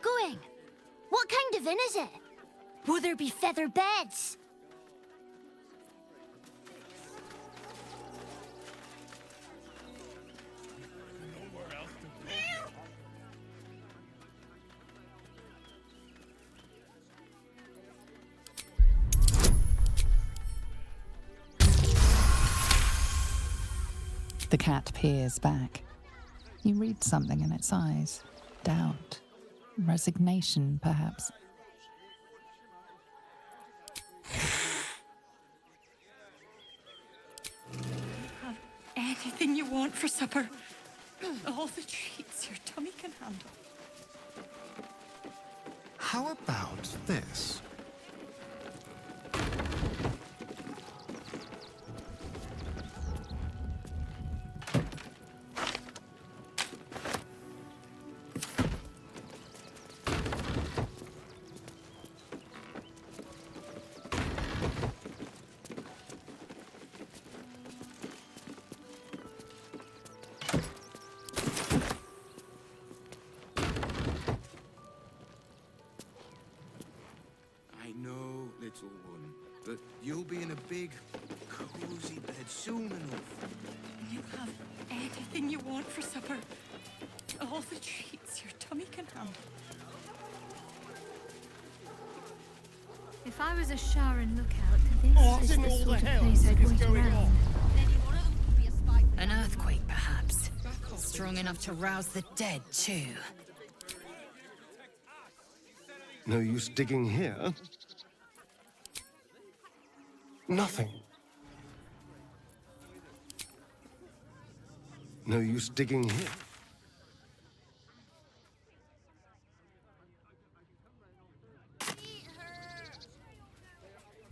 going? What kind of inn is it? Will there be feather beds? The cat peers back. You read something in its eyes. Doubt. Resignation, perhaps. Have anything you want for supper. All the treats your tummy can handle. How about this? Little one, but you'll be in a big, cozy bed soon enough. You have anything you want for supper. All the treats your tummy can handle. If I was a Sharon lookout, this is the sort of place I'd wait around. An earthquake, perhaps. Strong enough to rouse the dead, too. No use digging here. Nothing. No use digging here.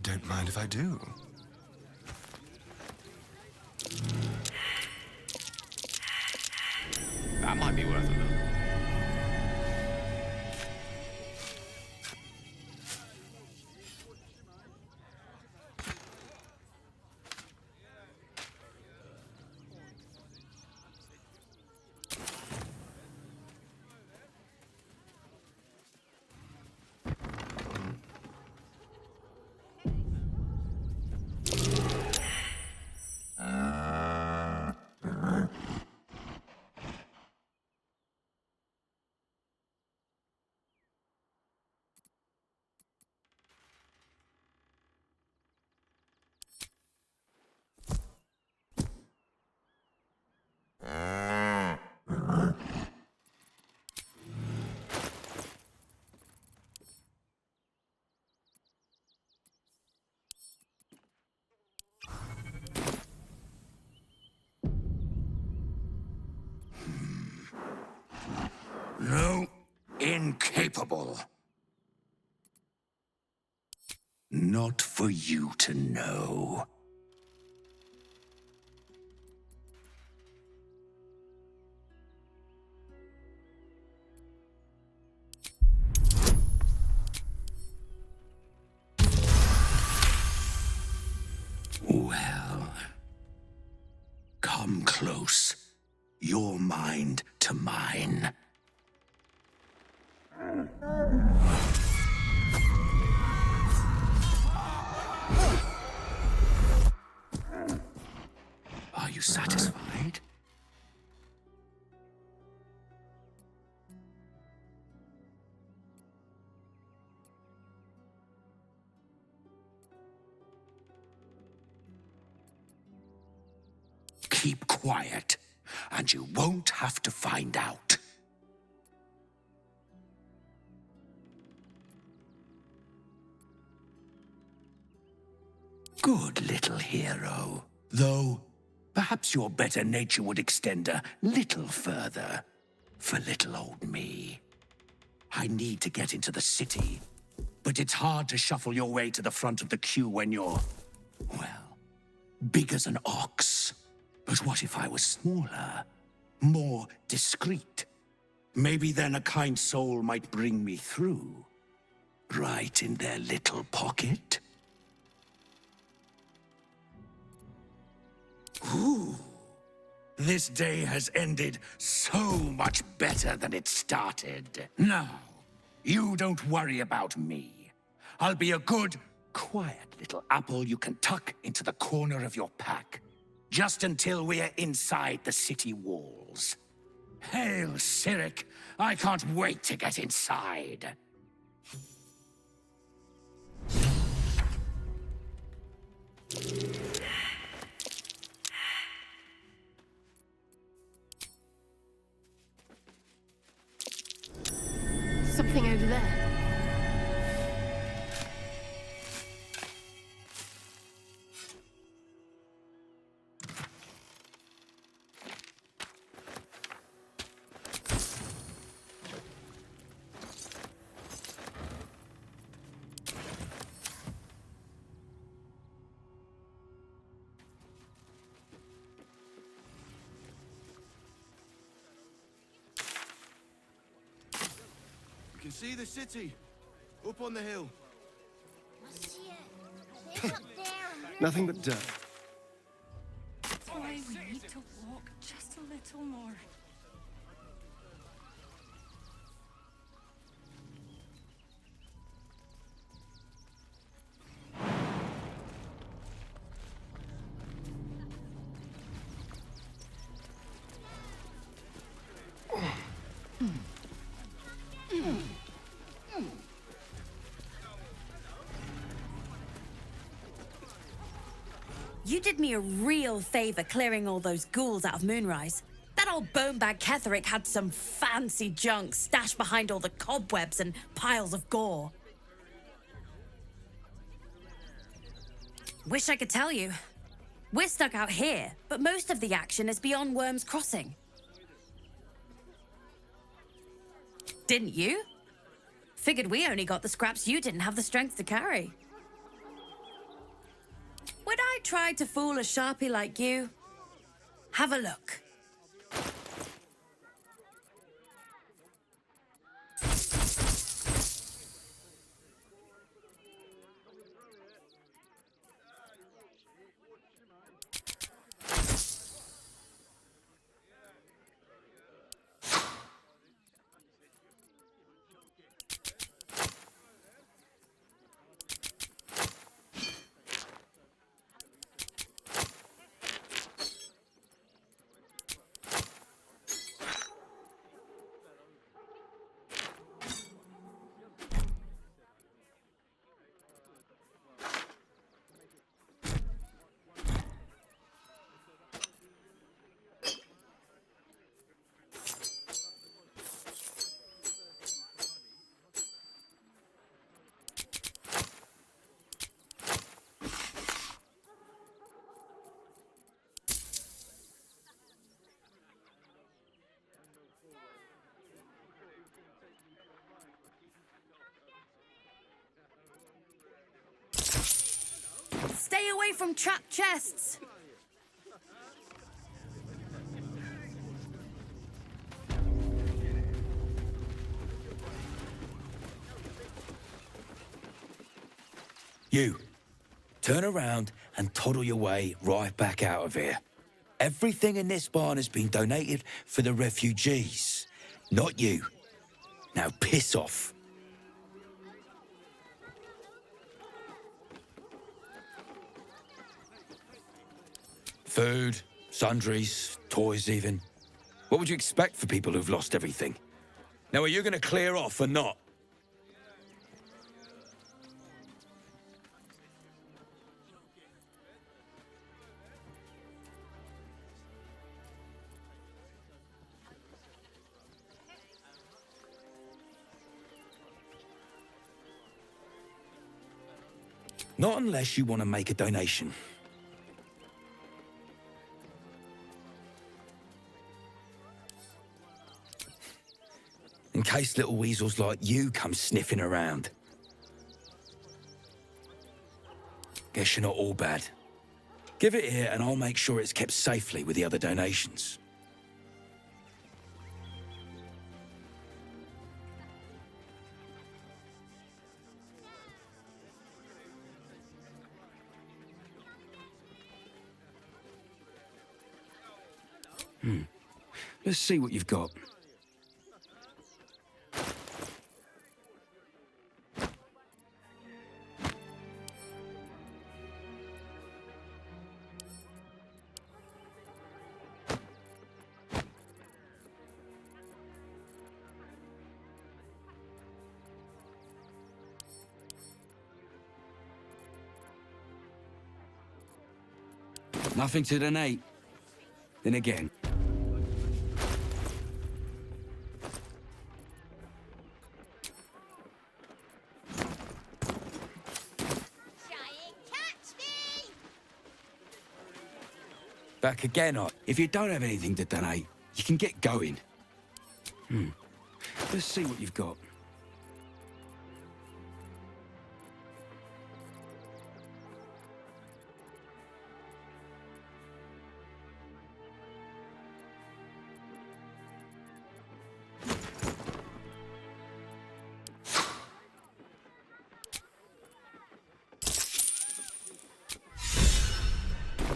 Don't mind if I do. That might be worth a look. No, incapable. Not for you to know. Well, come close. Your mind to mine. Are you satisfied? Keep quiet, and you won't have to find out. Good little hero. Though, perhaps your better nature would extend a little further for little old me. I need to get into the city, but it's hard to shuffle your way to the front of the queue when you're, well, big as an ox. But what if I was smaller, more discreet? Maybe then a kind soul might bring me through, right in their little pocket. Ooh, this day has ended so much better than it started. Now, You don't worry about me. I'll be a good, quiet little apple you can tuck into the corner of your pack, just until we're inside the city walls. Hail, Cyric! I can't wait to get inside. Something over there. You can see the city, up on the hill. I see it. It's up there and Nothing but dirt. That's why we need to walk just a little more. You did me a real favor clearing all those ghouls out of Moonrise. That old bonebag Ketherick had some fancy junk stashed behind all the cobwebs and piles of gore. Wish I could tell you. We're stuck out here, but most of the action is beyond Worm's Crossing. Didn't you? Figured we only got the scraps you didn't have the strength to carry. Would I try to fool a sharpie like you? Have a look. Stay away from trapped chests. You, turn around and toddle your way right back out of here. Everything in this barn has been donated for the refugees, not you. Now piss off. Food, sundries, toys even. What would you expect for people who've lost everything? Now, are you going to clear off or not? Not unless you want to make a donation. In case little weasels like you come sniffing around. Guess you're not all bad. Give it here and I'll make sure it's kept safely with the other donations. Let's see what you've got. Nothing to donate. Then again. Back again, if you don't have anything to donate, you can get going. Let's see what you've got.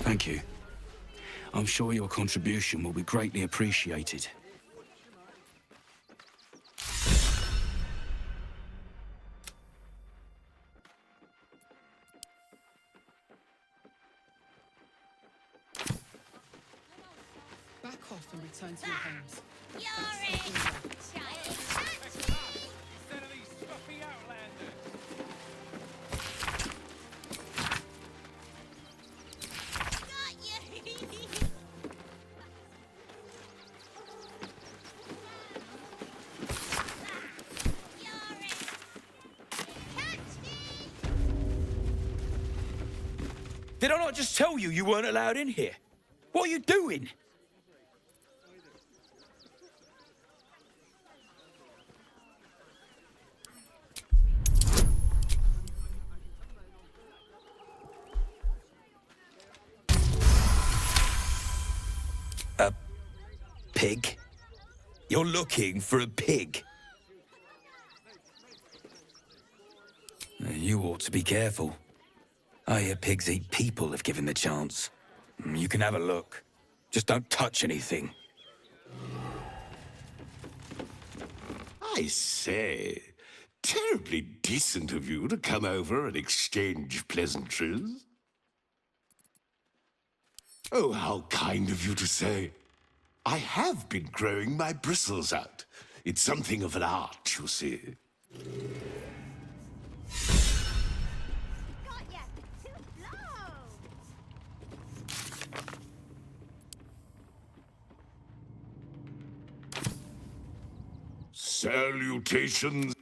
Thank you. I'm sure your contribution will be greatly appreciated. Back off and return to your homes. You're it! Giant catch me! Instead of these scruffy outlanders. Got you! You're it! Catch me! Did I not just tell you you weren't allowed in here? What are you doing? A pig? You're looking for a pig? You ought to be careful. I hear pigs eat people if given the chance. You can have a look. Just don't touch anything. I say, terribly decent of you to come over and exchange pleasantries. Oh, how kind of you to say. I have been growing my bristles out. It's something of an art, you see. Got ya! Too slow! Salutations.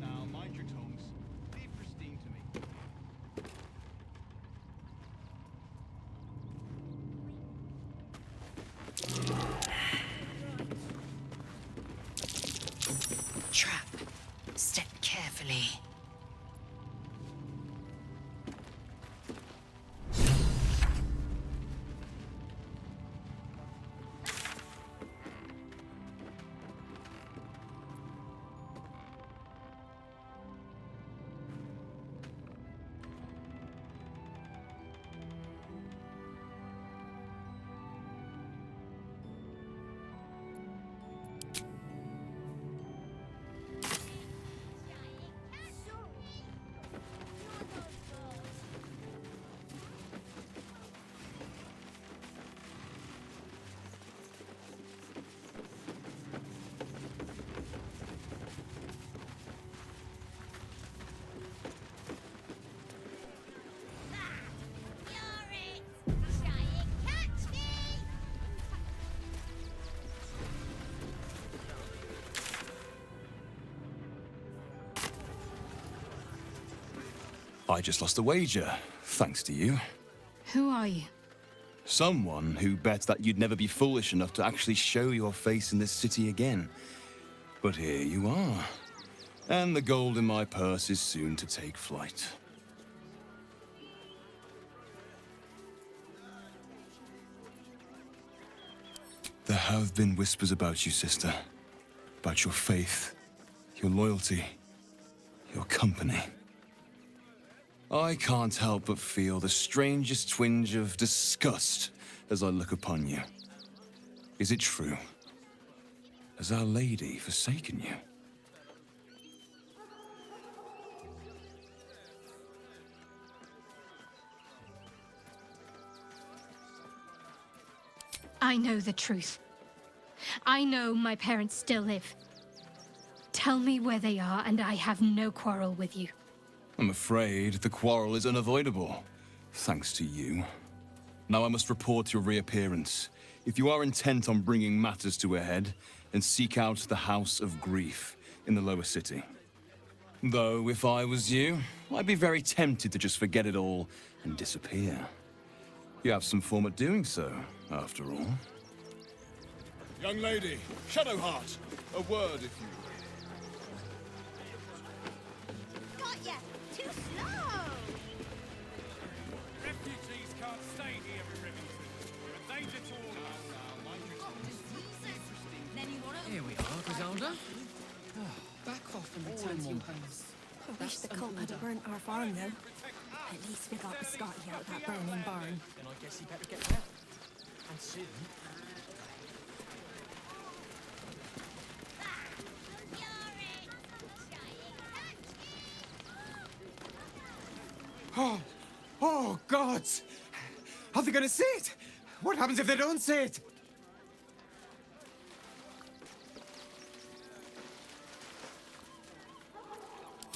Now, mind your tongues. Leave Christine to me. Trap. Step carefully. You're it! Giant catch me! I just lost a wager, thanks to you. Who are you? Someone who bet that you'd never be foolish enough to actually show your face in this city again. But here you are. And the gold in my purse is soon to take flight. There have been whispers about you, sister. About your faith, your loyalty, your company. I can't help but feel the strangest twinge of disgust as I look upon you. Is it true? Has Our Lady forsaken you? I know the truth. I know my parents still live. Tell me where they are, and I have no quarrel with you. I'm afraid the quarrel is unavoidable, thanks to you. Now I must report your reappearance. If you are intent on bringing matters to a head, then seek out the House of Grief in the lower city. Though, if I was you, I'd be very tempted to just forget it all and disappear. You have some form at doing so, after all. Young lady, Shadowheart, a word if you will. Got ya! Too slow! Refugees can't stay here in Rivington. A danger to all of us. Here we are, Griselda. Back off and return to your homes. I wish the cult had burnt our farm, though. At least we got the Scotty out of that burning barn. Then I guess you better get there. And soon. Oh, gods! Are they gonna see it? What happens if they don't see it?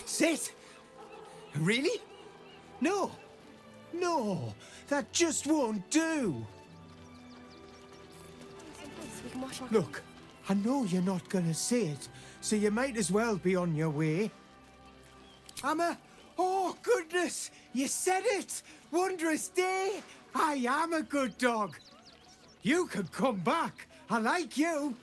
Sit? Really? No. No, that just won't do. Look, I know you're not gonna see it, so you might as well be on your way. Amma! Oh, goodness! You said it! Wondrous day! I am a good dog. You could come back. I like you.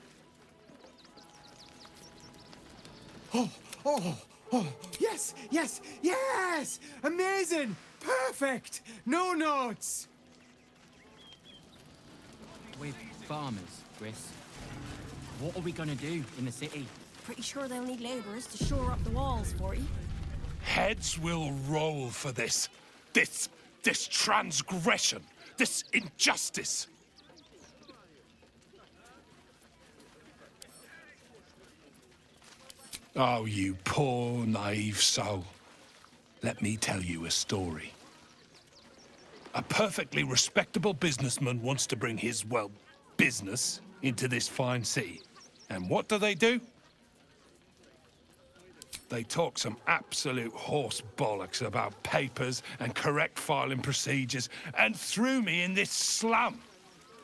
Oh, yes, yes, yes! Amazing! Perfect! No notes! We're farmers, Chris. What are we gonna do in the city? Pretty sure they'll need labourers to shore up the walls for you. Heads will roll for this. This transgression. This injustice. Oh, you poor, naive soul. Let me tell you a story. A perfectly respectable businessman wants to bring his, well, business into this fine city. And what do? They talk some absolute horse bollocks about papers and correct filing procedures and threw me in this slum.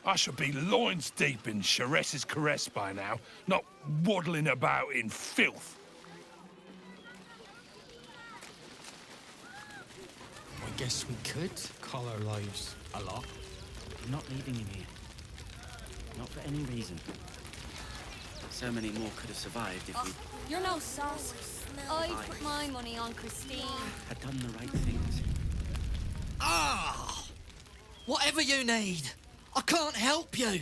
I should be loins deep in Subraces caress by now, not waddling about in filth. I guess we could call our lives a lot. I'm not leaving him here. Not for any reason. So many more could have survived if we You're no sauce. I put my money on Christine. had done the right things. Ah! Whatever you need. I can't help you.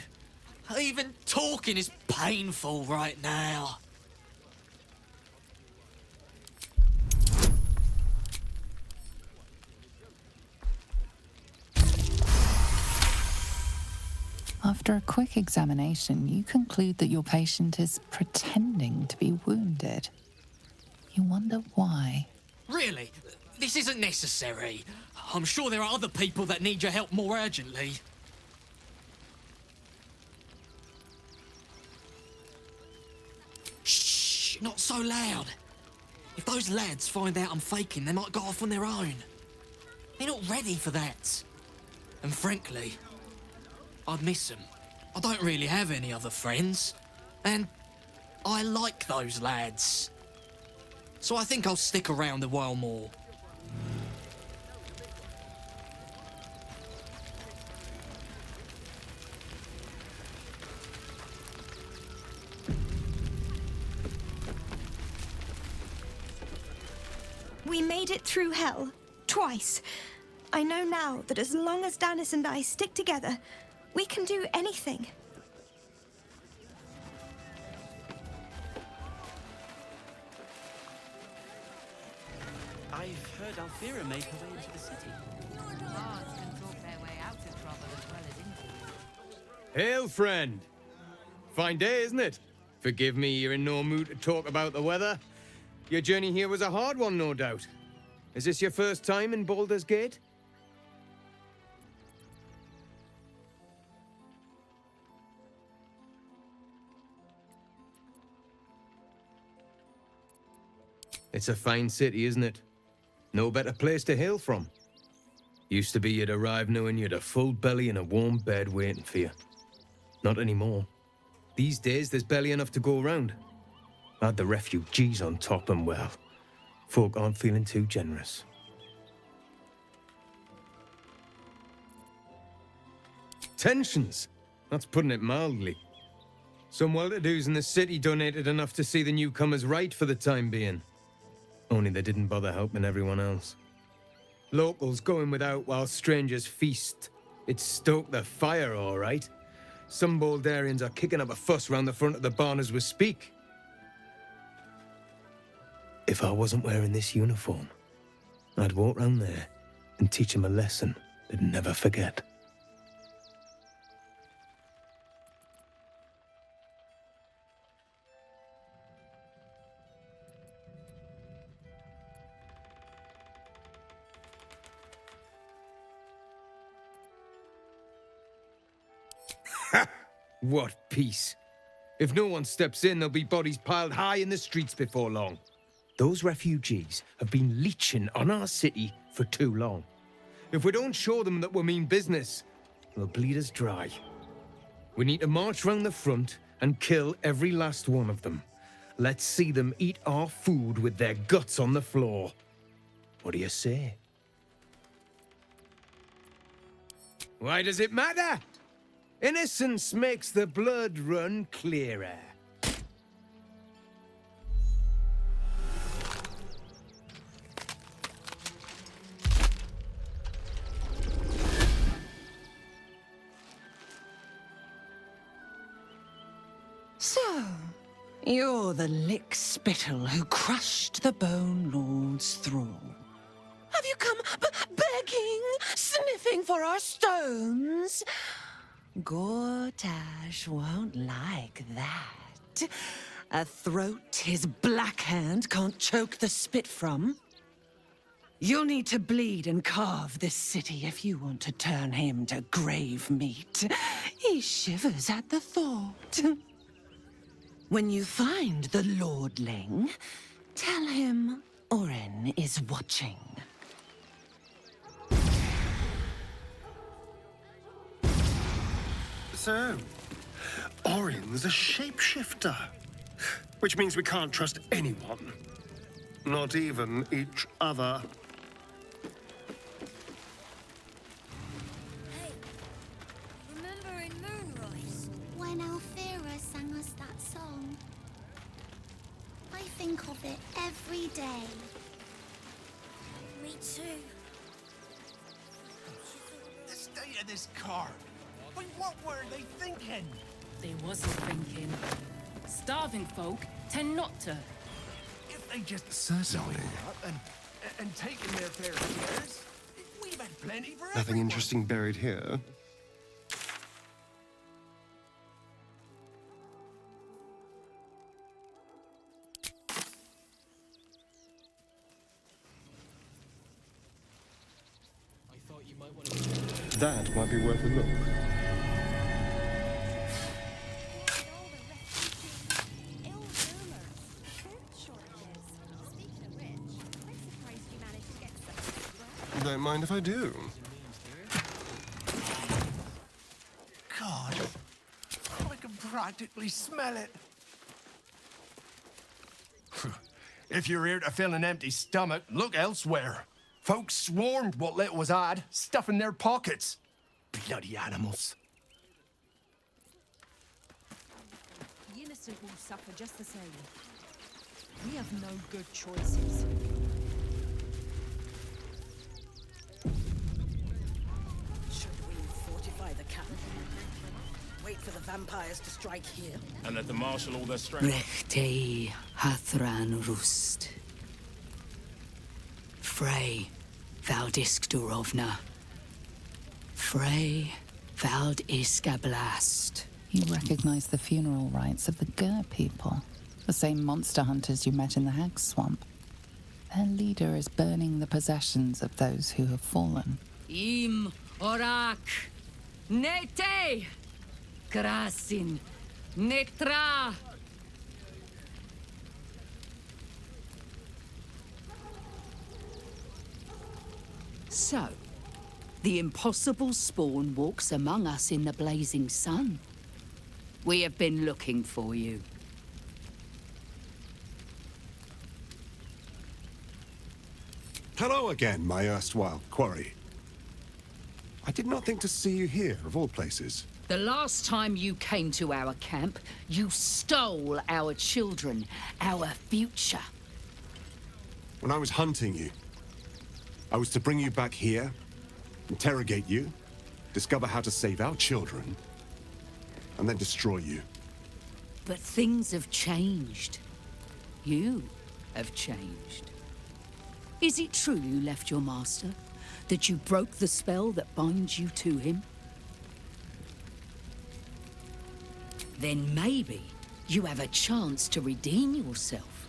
Even talking is painful right now. After a quick examination, you conclude that your patient is pretending to be wounded. You wonder why. Really? This isn't necessary. I'm sure there are other people that need your help more urgently. Shh! Not so loud. If those lads find out I'm faking, they might go off on their own. They're not ready for that. And frankly, I'd miss them. I don't really have any other friends. And I like those lads. So I think I'll stick around a while more. We made it through hell. Twice. I know now that as long as Danis and I stick together, we can do anything. I've heard Alfira made her way into the city. Bards can talk their way out of trouble as well as into it. Hail, friend. Fine day, isn't it? Forgive me, you're in no mood to talk about the weather. Your journey here was a hard one, no doubt. Is this your first time in Baldur's Gate? It's a fine city, isn't it? No better place to hail from. Used to be you'd arrive knowing you'd a full belly and a warm bed waiting for you. Not anymore. These days, there's barely enough to go around. Add the refugees on top and, well, folk aren't feeling too generous. Tensions! That's putting it mildly. Some well-to-dos in the city donated enough to see the newcomers right for the time being. Only they didn't bother helping everyone else. Locals going without while strangers feast. It stoked the fire, all right. Some Baldurians are kicking up a fuss round the front of the barn as we speak. If I wasn't wearing this uniform, I'd walk round there and teach them a lesson they'd never forget. What peace. If no one steps in, there'll be bodies piled high in the streets before long. Those refugees have been leeching on our city for too long. If we don't show them that we mean business, they'll bleed us dry. We need to march round the front and kill every last one of them. Let's see them eat our food with their guts on the floor. What do you say? Why does it matter? Innocence makes the blood run clearer. So, you're the lick-spittle who crushed the Bone Lord's thrall. Have you come begging, sniffing for our stones? Gortash won't like that. A throat his black hand can't choke the spit from. You'll need to bleed and carve this city if you want to turn him to grave meat. He shivers at the thought. When you find the Lordling, tell him Oren is watching. So, Orin's a shapeshifter, which means we can't trust anyone. Not even each other. Hey, remember in Moonrise, when Alfira sang us that song? I think of it every day. Me too. The state of this car. But what were they thinking? They wasn't thinking. Starving folk tend not to. If they just Certainly. and taken their fair shares, we've had plenty for Nothing interesting buried here. That might be worth a look. Don't mind if I do. God, I can practically smell it. If you're here to fill an empty stomach, look elsewhere. Folks swarmed what little was had, stuffing their pockets. Bloody animals. The innocent will suffer just the same. We have no good choices. Should we fortify the camp? Wait for the vampires to strike here? And let them marshal all their strength. Rechtei Hathran Rust. Frey Valdisk Durovna. Frey Valdiska Blast. You recognize the funeral rites of the Gur people, the same monster hunters you met in the Hag Swamp. Their leader is burning the possessions of those who have fallen. Im Orak. Nete. Krasin. Netra. So, the impossible spawn walks among us in the blazing sun. We have been looking for you. Hello again, my erstwhile quarry. I did not think to see you here, of all places. The last time you came to our camp, you stole our children, our future. When I was hunting you, I was to bring you back here, interrogate you, discover how to save our children, and then destroy you. But things have changed. You have changed. Is it true you left your master? That you broke the spell that binds you to him? Then maybe you have a chance to redeem yourself.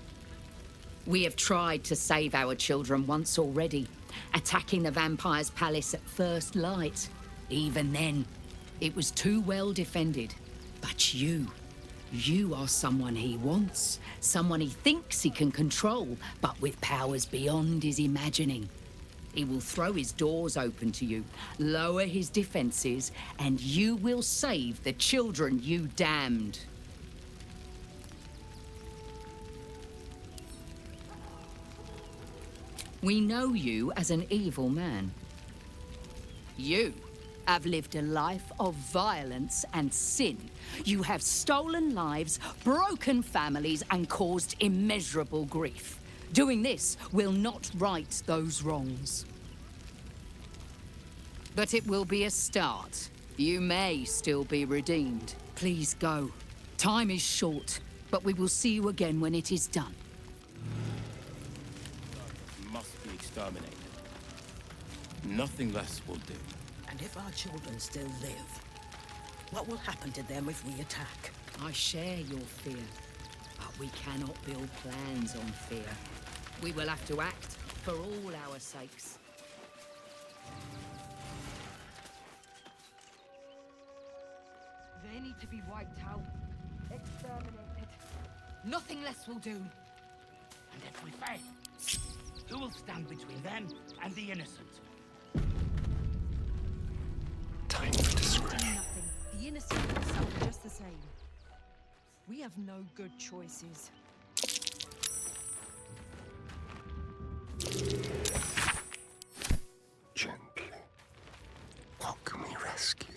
We have tried to save our children once already, attacking the vampire's palace at first light. Even then, it was too well defended. But you are someone he wants, someone he thinks he can control, but with powers beyond his imagining. He will throw his doors open to you, lower his defenses, and you will save the children you damned. We know you as an evil man. You have lived a life of violence and sin. You have stolen lives, broken families, and caused immeasurable grief. Doing this will not right those wrongs. But it will be a start. You may still be redeemed. Please go. Time is short, but we will see you again when it is done. Must be exterminated. Nothing less will do. And if our children still live, what will happen to them if we attack? I share your fear, but we cannot build plans on fear. We will have to act for all our sakes. They need to be wiped out. Exterminated. Nothing less will do. And if we fail, who will stand between them and the innocent? Time for discretion. Nothing. The innocent will suffer just the same. We have no good choices. Gently. What can we rescue?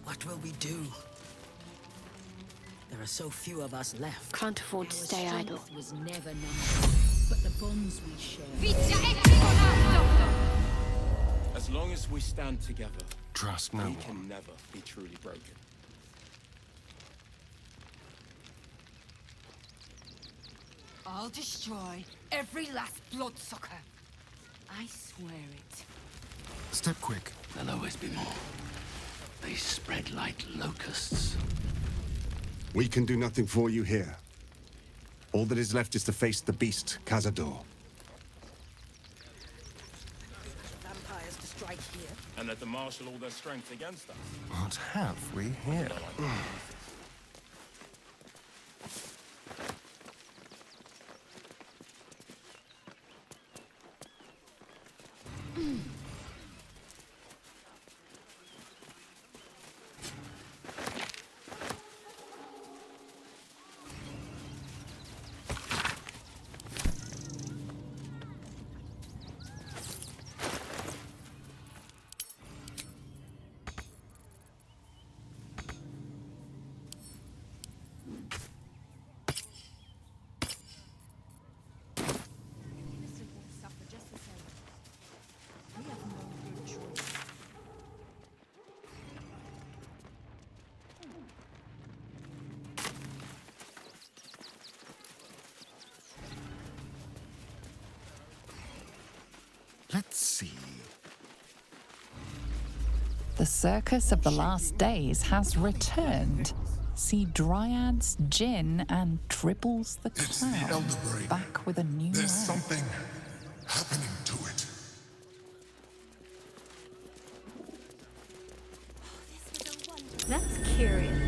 What will we do? There are so few of us left. Can't afford to stay idle. Was never numbered, but the bonds we share. As long as we stand together, Trust no we one. can never be truly broken. I'll destroy every last bloodsucker. I swear it. Step quick. There'll always be more. They spread like locusts. We can do nothing for you here. All that is left is to face the beast, Cazador. Vampires to strike here. And let them marshal all their strength against us. What have we here? Let's see. The circus of the last days has returned. See Dryads, Jinn, and Dribbles the Clown back with a new There's act. something happening to it. That's curious.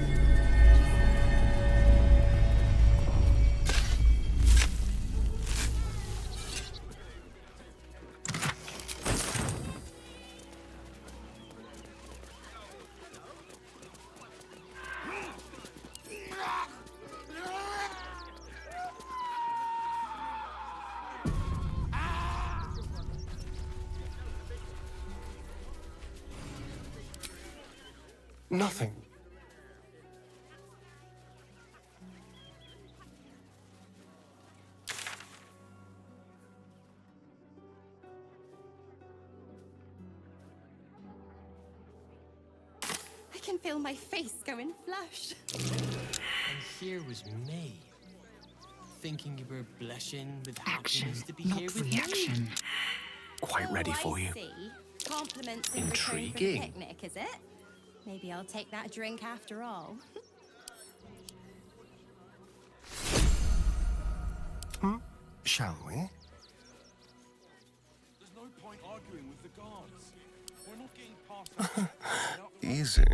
Nothing. I can feel my face going flush. And here was me, thinking you were blushing with happiness to be here with me. Quite ready for you. See. Compliments in Intriguing. return for the picnic, is it? Maybe I'll take that drink after all. Shall we? There's no point arguing with the guards. We're not getting past that. Easy.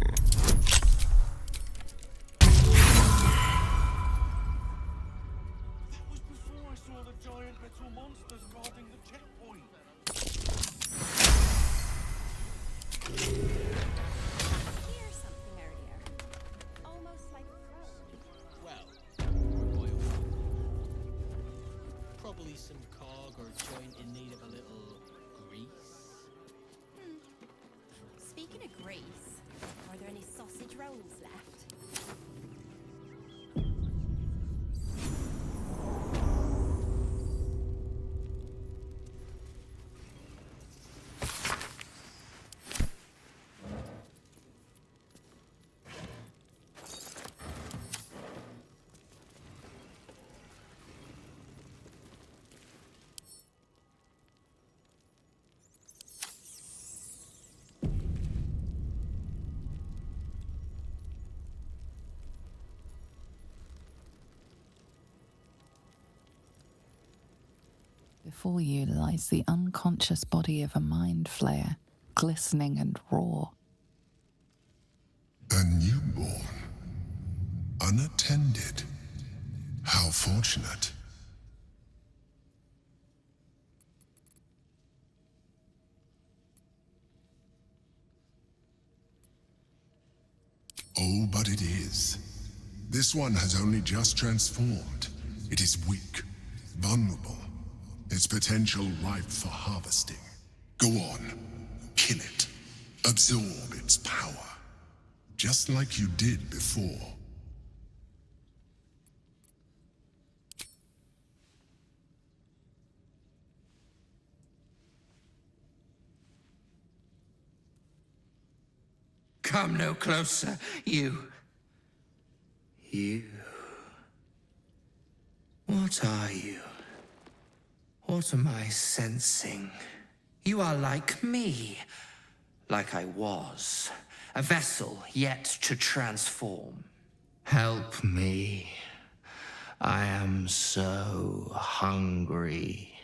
That was before I saw the giant metal monsters guarding the checkpoint. Hear something earlier. Almost like a crow. Well, oil. Probably some cog or joint in need of a little grease. Speaking of grease, are there any sausage rolls left? Before you lies the unconscious body of a mind flayer, glistening and raw. A newborn. Unattended. How fortunate. Oh, but it is. This one has only just transformed. It is weak, vulnerable. Its potential ripe for harvesting. Go on, kill it. Absorb its power. Just like you did before. Come no closer, you. You. What are you? What am I sensing? You are like me. Like I was. A vessel yet to transform. Help me. I am so hungry.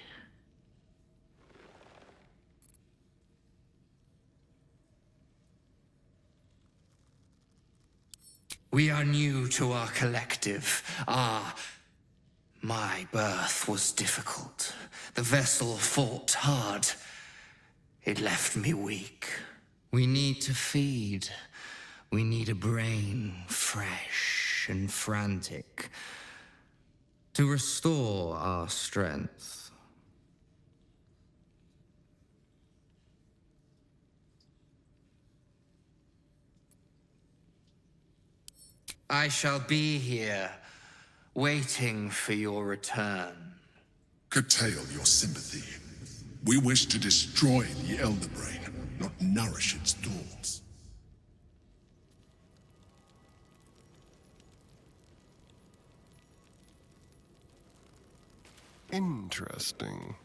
We are new to our collective. My birth was difficult. The vessel fought hard. It left me weak. We need to feed. We need a brain, fresh and frantic, to restore our strength. I shall be here, waiting for your return. Curtail your sympathy. We wish to destroy the Elder Brain, not nourish its thoughts. Interesting.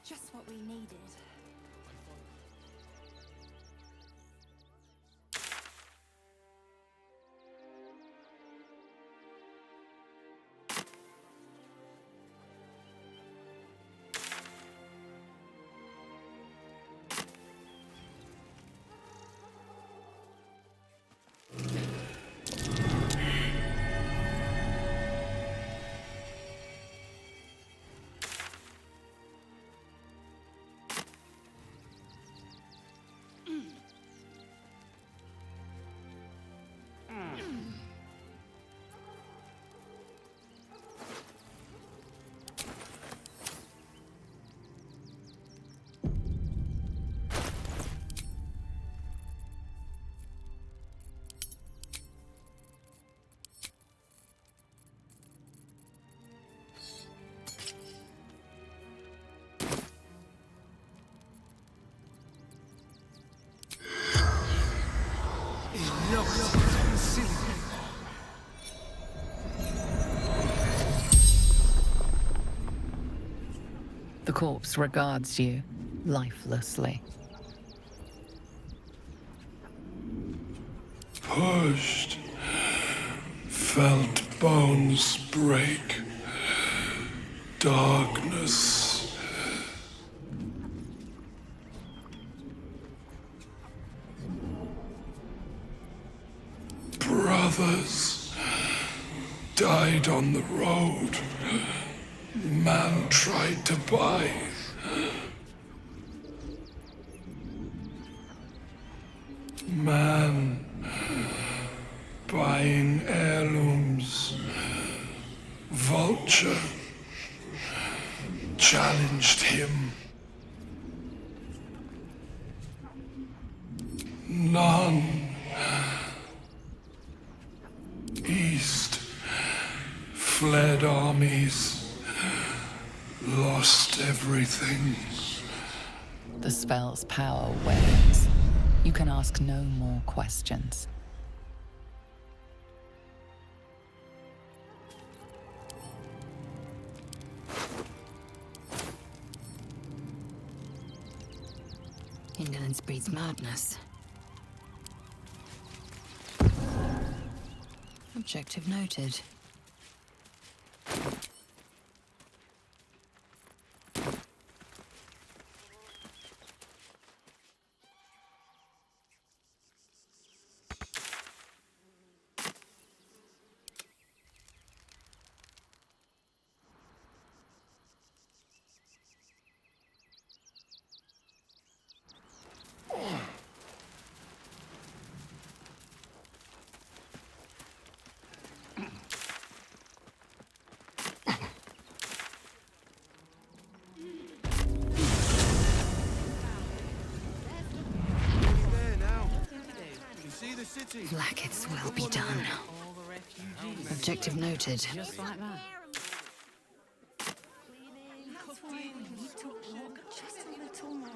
Just what we needed. The corpse regards you lifelessly. Pushed, felt bones break, darkness. Brothers died on the road. Man tried to buy. Man buying heirlooms. Vulture challenged him. None. East fled armies, lost everything. The spell's power wanes. You can ask no more questions. Indolence breeds madness. Objective noted. Blackets will be done. Objective noted. Just like that. That's why we need to walk just a little more.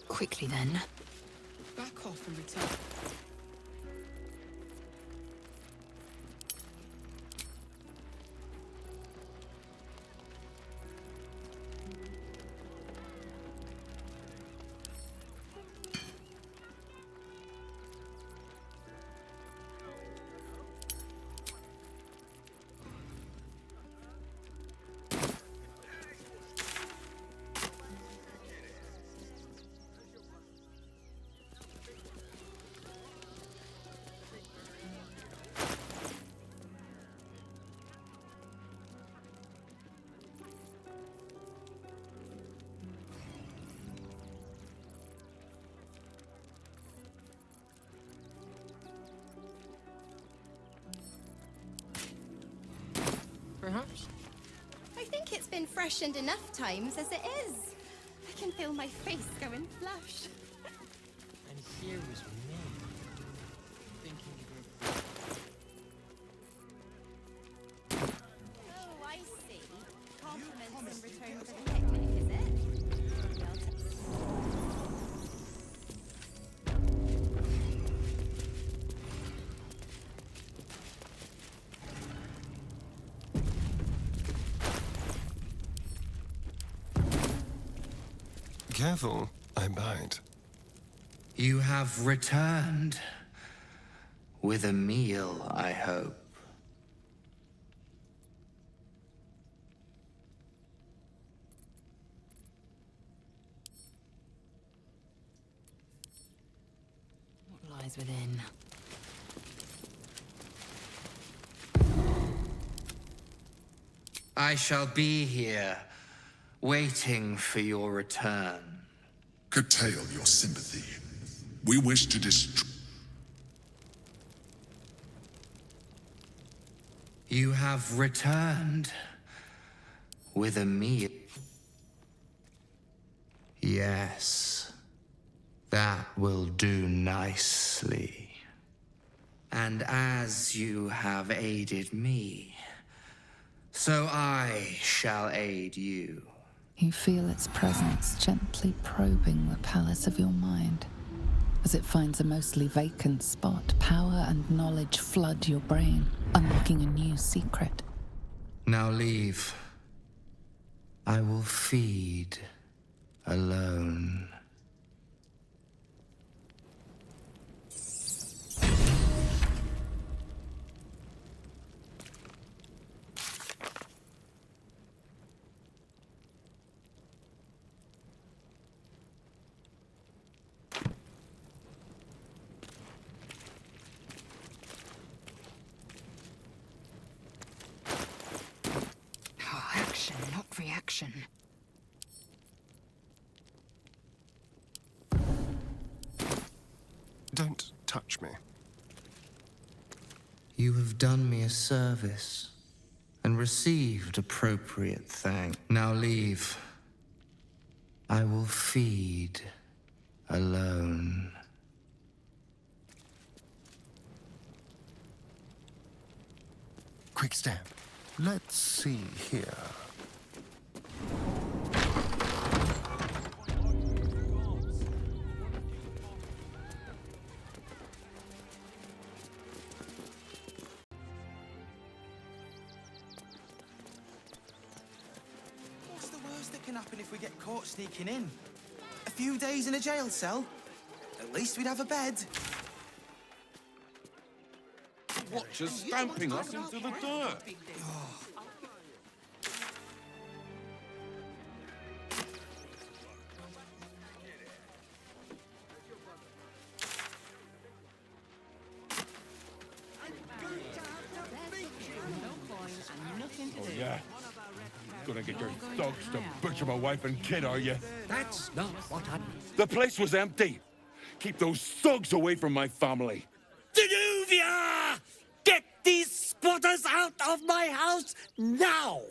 Quickly then. Back off and return. Perhaps? I think it's been freshened enough times as it is. I can feel my face going flush. And here was me, thinking Oh, I see. Compliments in return for the picnic, is it? Careful, I bite. You have returned. With a meal, I hope. lies within. I shall be here, waiting for your return. Curtail your sympathy. We wish to destroy. You have returned with a meal. Yes, that will do nicely. And as you have aided me, so I shall aid you. You feel its presence gently probing the palace of your mind. As it finds a mostly vacant spot, power and knowledge flood your brain, unlocking a new secret. Now leave. I will feed alone. Oh, action, not reaction. Don't touch me. You have done me a service and received appropriate thanks. Now leave. I will feed alone. Quick step. Let's see here. What's the worst that can happen if we get caught sneaking in? A few days in a jail cell? At least we'd have a bed. Watch us stamping us into the dirt. Oh, yeah. Gonna get your thugs to butcher my wife and kid, are you? That's not what I... The place was empty. Keep those thugs away from my family. Danuvia! Get these squatters out of my house now!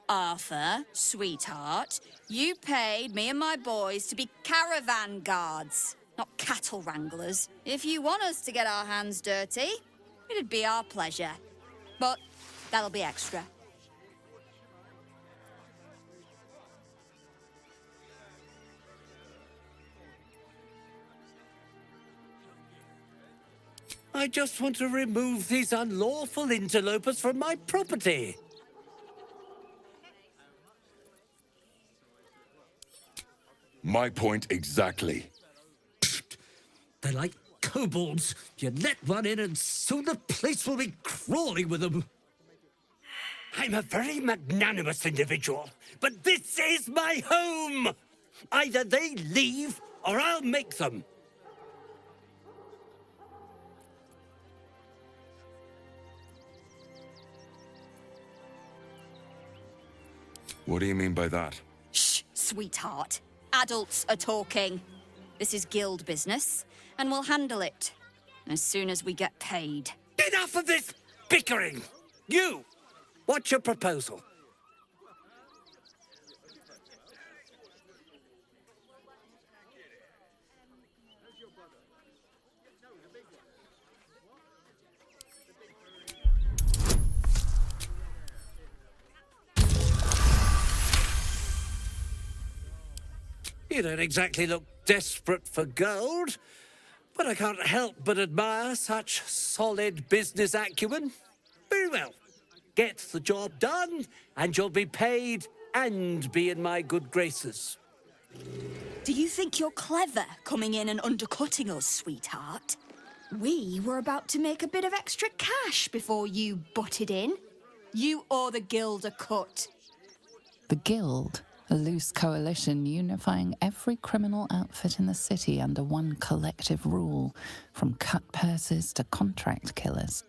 Arthur, sweetheart, you paid me and my boys to be caravan guards, not cattle wranglers. If you want us to get our hands dirty, it'd be our pleasure. But that'll be extra. I just want to remove these unlawful interlopers from my property. My point exactly. They're like kobolds. You let one in and soon the place will be crawling with them. I'm a very magnanimous individual, but this is my home! Either they leave or I'll make them. What do you mean by that? Shh, sweetheart. Adults are talking. This is guild business, and we'll handle it as soon as we get paid. Enough of this bickering! You! What's your proposal? You don't exactly look desperate for gold, but I can't help but admire such solid business acumen. Very well. Get the job done, and you'll be paid and be in my good graces. Do you think you're clever coming in and undercutting us, sweetheart? We were about to make a bit of extra cash before you butted in. You owe the guild a cut. The guild A loose coalition unifying every criminal outfit in the city under one collective rule, from cut purses to contract killers.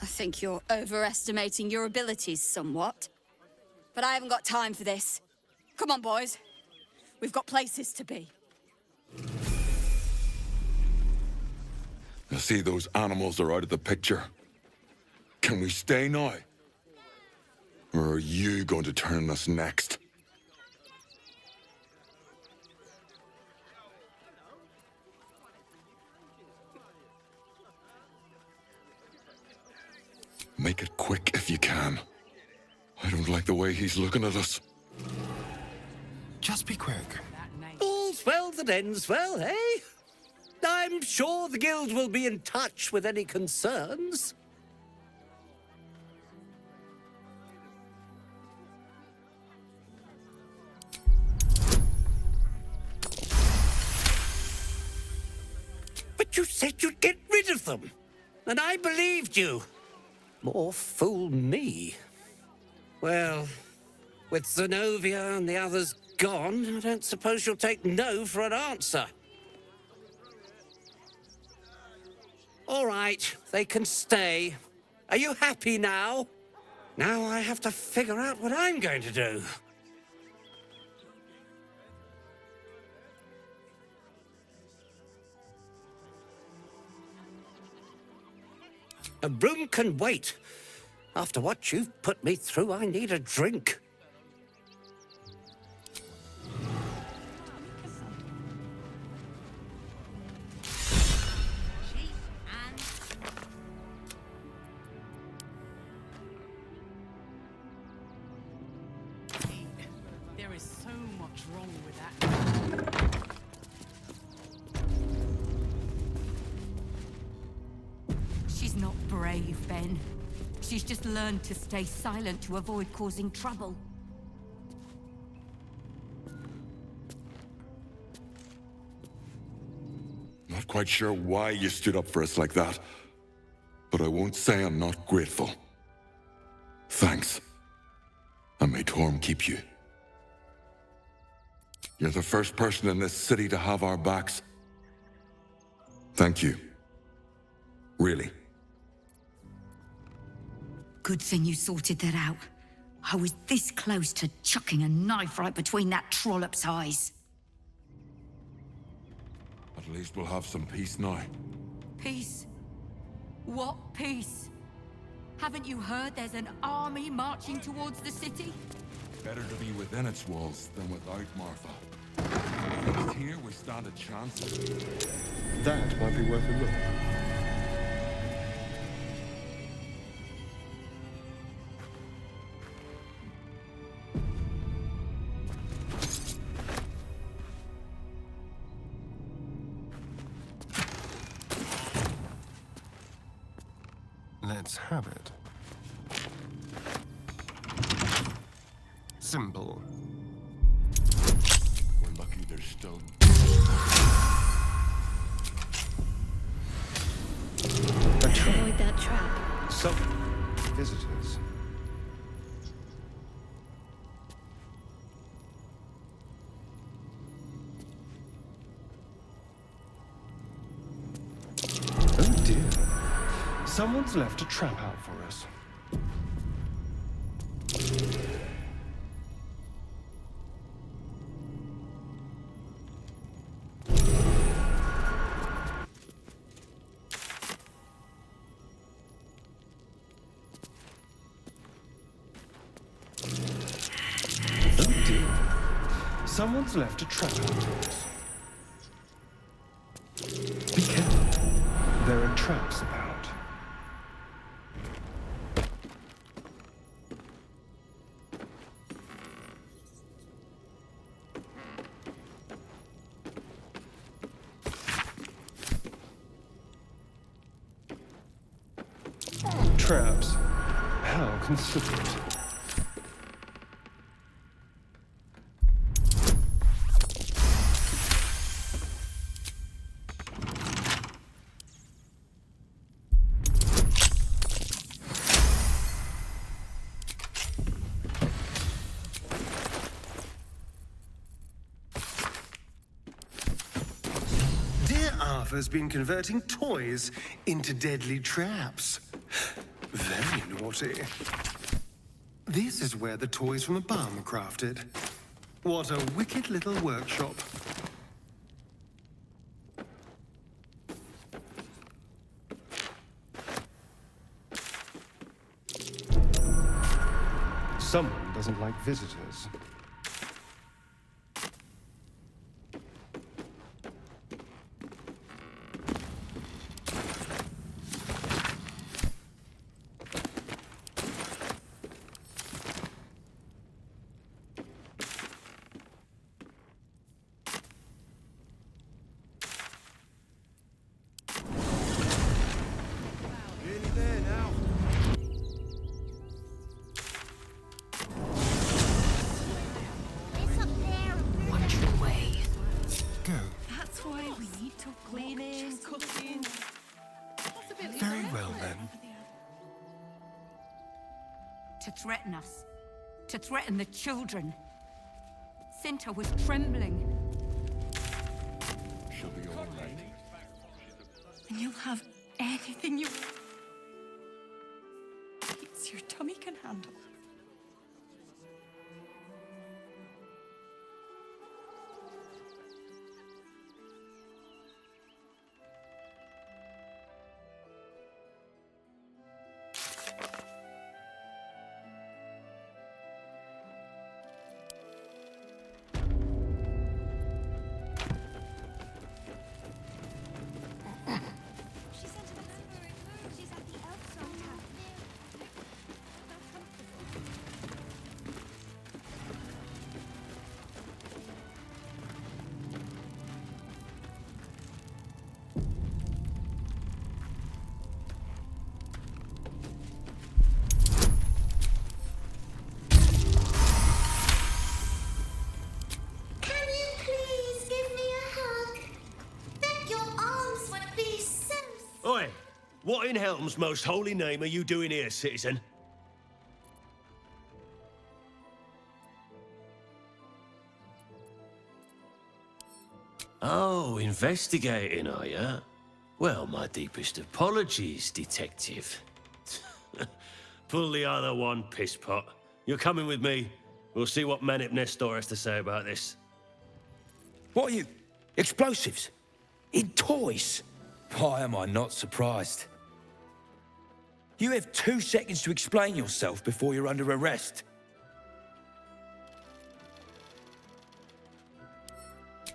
I think you're overestimating your abilities somewhat. But I haven't got time for this. Come on, boys. We've got places to be. I see those animals are out of the picture. Can we stay now? Or are you going to turn us next? Make it quick if you can. I don't like the way he's looking at us. Just be quick. All's well that ends well, eh? I'm sure the guild will be in touch with any concerns. But you said you'd get rid of them, and I believed you. More fool me. Well, with Zenobia and the others gone, I don't suppose you'll take no for an answer. All right, they can stay. Are you happy now? Now I have to figure out what I'm going to do. A room can wait. After what you've put me through, I need a drink. There is so much wrong with that. She's not brave, Ben. She's just learned to stay silent to avoid causing trouble. Not quite sure why you stood up for us like that, but I won't say I'm not grateful. Thanks. And may Torm keep you. You're the first person in this city to have our backs. Thank you. Really. Good thing you sorted that out. I was this close to chucking a knife right between that trollop's eyes. At least we'll have some peace now. Peace? What peace? Haven't you heard there's an army marching towards the city? Better to be within its walls than without, Martha. At least here we stand a chance. That might be worth a look. Let's have it. Simple. We're lucky there's still... Avoid that trap. Some visitors. Oh dear. Someone's left a trap out for us. Oh dear. Someone's left a trap out for us. Be careful. There are traps about. traps. How considerate. Has been converting toys into deadly traps. Very naughty. This is where the toys from the barn were crafted. What a wicked little workshop. Someone doesn't like visitors. To threaten us. To threaten the children. Cinta was trembling. She'll be all right. And you'll have anything you... It's your tummy can handle. Oi! What in Helm's most holy name are you doing here, citizen? Oh, investigating, are you? Well, my deepest apologies, detective. Pull the other one, pisspot. You're coming with me. We'll see what Manip Nestor has to say about this. What are you? Explosives? In toys? Why am I not surprised? You have 2 seconds to explain yourself before you're under arrest.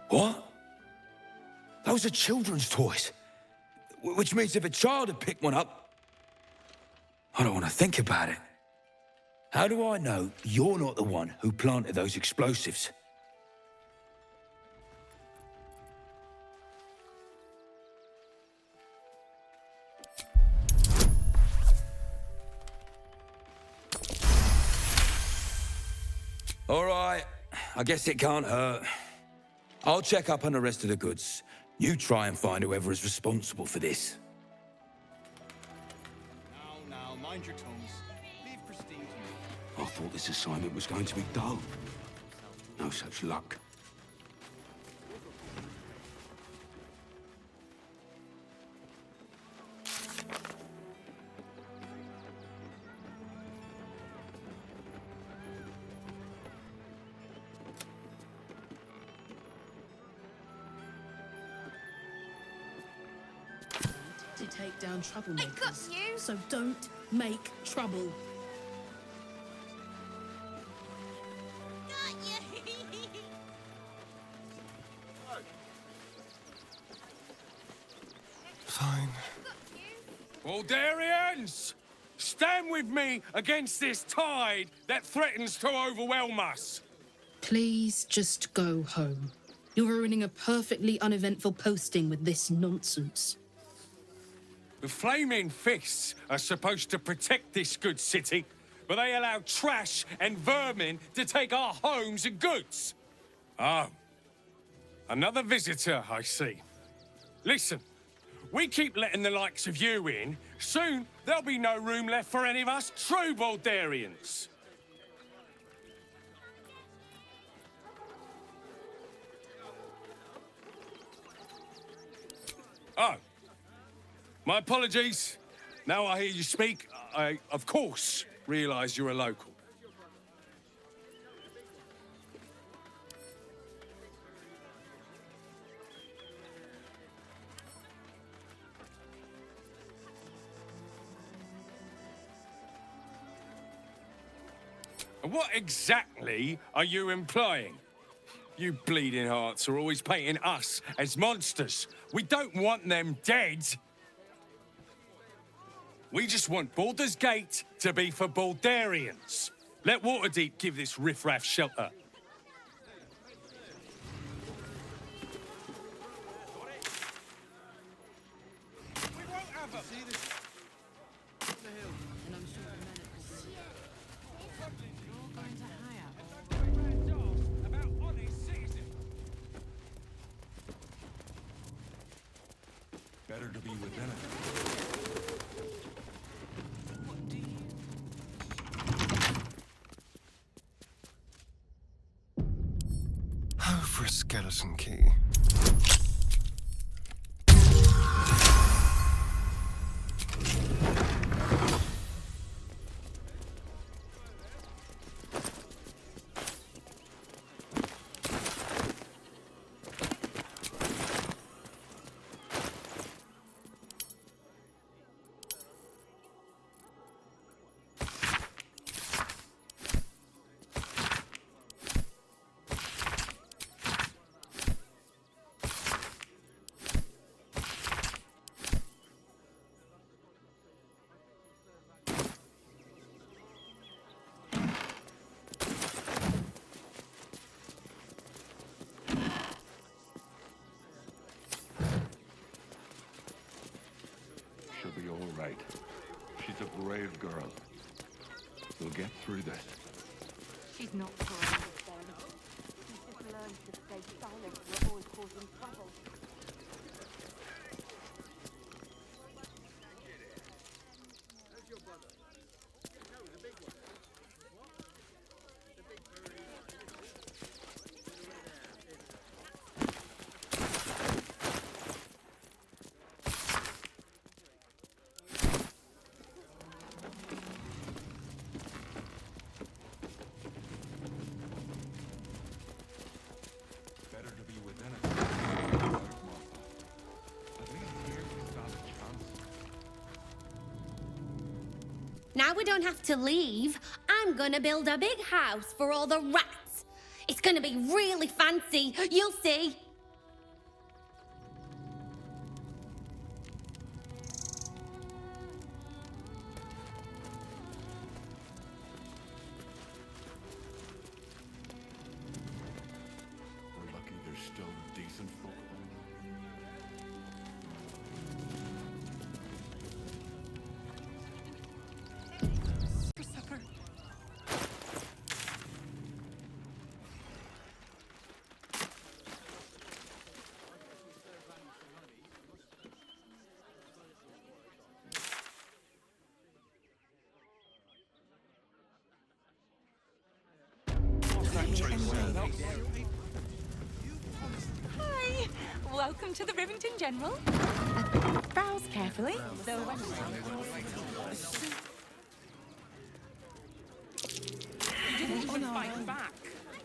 What? Those are children's toys. Which means if a child had picked one up... I don't want to think about it. How do I know you're not the one who planted those explosives? All right, I guess it can't hurt. I'll check up on the rest of the goods. You try and find whoever is responsible for this. Now, mind your tongues. Leave Christine to me. I thought this assignment was going to be dull. No such luck. To take down troublemakers. So don't make trouble. Fine. Aldarians! Stand with me against this tide that threatens to overwhelm us. Please just go home. You're ruining a perfectly uneventful posting with this nonsense. The Flaming Fists are supposed to protect this good city, but they allow trash and vermin to take our homes and goods. Oh. Another visitor, I see. Listen, we keep letting the likes of you in. Soon, there'll be no room left for any of us true Baldurians. Oh. My apologies. Now I hear you speak, I, of course, realise you're a local. What exactly are you implying? You bleeding hearts are always painting us as monsters. We don't want them dead. We just want Baldur's Gate to be for Baldurians. Let Waterdeep give this riffraff shelter. Better to be within it. Oh, for a skeleton key. She'll be all right. She's a brave girl. We'll get through this. She's not brave, Ben. She's just learned to stay silent to avoid causing trouble. Better to be within it. At least here we stand a chance. Now we don't have to leave. I'm gonna build a big house for all the rats. It's gonna be really fancy. You'll see. We're lucky there's still decent folk. For supper. Hi! Welcome to the Rivington General. Browse carefully. Though when You didn't even fight back.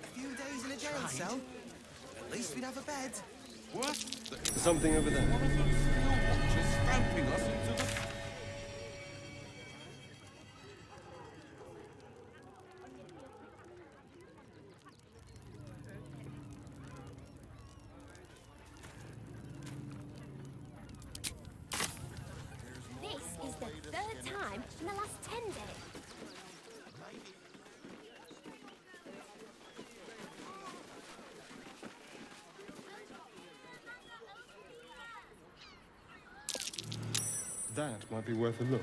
A few days in a jail cell. At least we'd have a bed. What? Something over there. Watchers stamping us into the... This is the third time in the last 10 days. That might be worth a look.